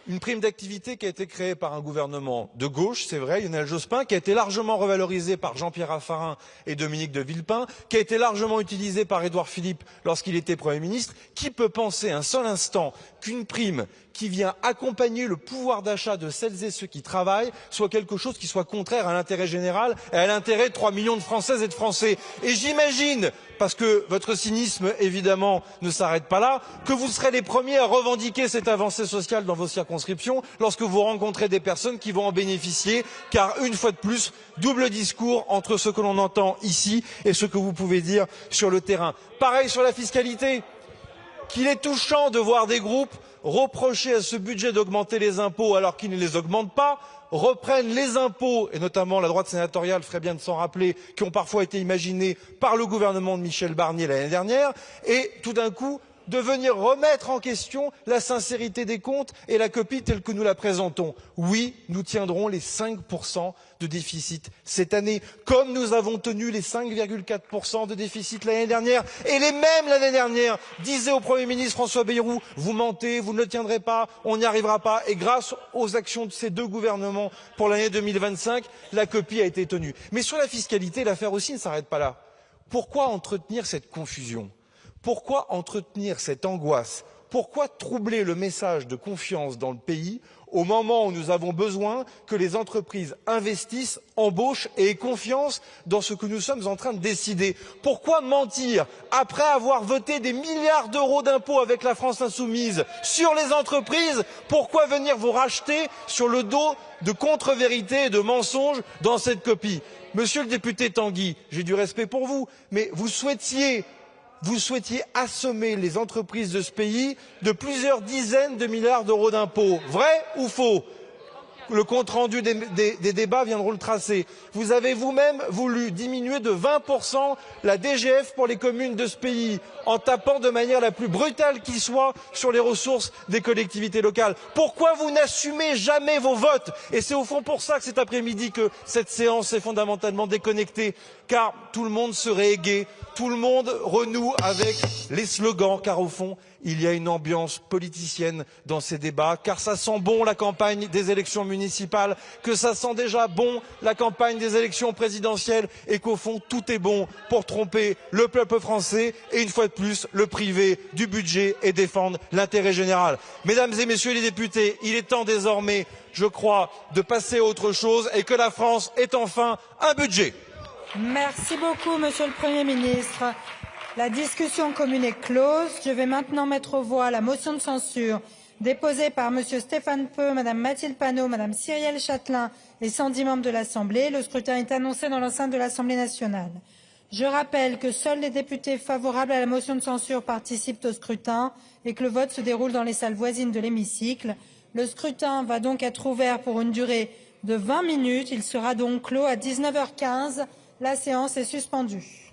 Une prime d'activité qui a été créée par un gouvernement de gauche, c'est vrai, Lionel Jospin, qui a été largement revalorisée par Jean-Pierre Raffarin et Dominique de Villepin, qui a été largement utilisée par Édouard Philippe lorsqu'il était Premier ministre. Qui peut penser un seul instant qu'une prime qui vient accompagner le pouvoir d'achat de celles et ceux qui travaillent soit quelque chose qui soit contraire à l'intérêt général et à l'intérêt de 3 millions de Françaises et de Français? Et j'imagine, parce que votre cynisme évidemment ne s'arrête pas là, que vous serez les premiers à revendiquer cette avancée sociale dans vos circonscriptions lorsque vous rencontrez des personnes qui vont en bénéficier, car une fois de plus, double discours entre ce que l'on entend ici et ce que vous pouvez dire sur le terrain. Pareil sur la fiscalité, qu'il est touchant de voir des groupes reprocher à ce budget d'augmenter les impôts alors qu'ils ne les augmentent pas, reprennent les impôts, et notamment la droite sénatoriale ferait bien de s'en rappeler, qui ont parfois été imaginés par le gouvernement de Michel Barnier l'année dernière, et tout d'un coup de venir remettre en question la sincérité des comptes et la copie telle que nous la présentons. Oui, nous tiendrons les 5% de déficit cette année, comme nous avons tenu les 5,4% de déficit l'année dernière. Et les mêmes l'année dernière disaient au Premier ministre François Bayrou, vous mentez, vous ne le tiendrez pas, on n'y arrivera pas. Et grâce aux actions de ces deux gouvernements pour l'année 2025, la copie a été tenue. Mais sur la fiscalité, l'affaire aussi ne s'arrête pas là. Pourquoi entretenir cette confusion ? Pourquoi entretenir cette angoisse? Pourquoi troubler le message de confiance dans le pays au moment où nous avons besoin que les entreprises investissent, embauchent et aient confiance dans ce que nous sommes en train de décider? Pourquoi mentir après avoir voté des milliards d'euros d'impôts avec la France insoumise sur les entreprises? Pourquoi venir vous racheter sur le dos de contre-vérités et de mensonges dans cette copie? Monsieur le député Tanguy, j'ai du respect pour vous, mais vous souhaitiez vous souhaitiez assommer les entreprises de ce pays de plusieurs dizaines de milliards d'euros d'impôts. Vrai ou faux? Le compte-rendu des débats viendront le tracer. Vous avez vous-même voulu diminuer de 20% la DGF pour les communes de ce pays, en tapant de manière la plus brutale qui soit sur les ressources des collectivités locales. Pourquoi vous n'assumez jamais vos votes? Et c'est au fond pour ça que cet après-midi que cette séance est fondamentalement déconnectée, car tout le monde serait égué, tout le monde renoue avec les slogans, car au fond, il y a une ambiance politicienne dans ces débats, car ça sent bon la campagne des élections municipales, que ça sent déjà bon la campagne des élections présidentielles et qu'au fond tout est bon pour tromper le peuple français et une fois de plus le priver du budget et défendre l'intérêt général. Mesdames et messieurs les députés, il est temps désormais, je crois, de passer à autre chose et que la France ait enfin un budget. Merci beaucoup, Monsieur le Premier ministre. La discussion commune est close. Je vais maintenant mettre aux voix la motion de censure déposée par Monsieur Stéphane Peu, Madame Mathilde Panot, Madame Cyrielle Châtelain et 110 membres de l'Assemblée. Le scrutin est annoncé dans l'enceinte de l'Assemblée nationale. Je rappelle que seuls les députés favorables à la motion de censure participent au scrutin et que le vote se déroule dans les salles voisines de l'hémicycle. Le scrutin va donc être ouvert pour une durée de 20 minutes. Il sera donc clos à 19h15. La séance est suspendue.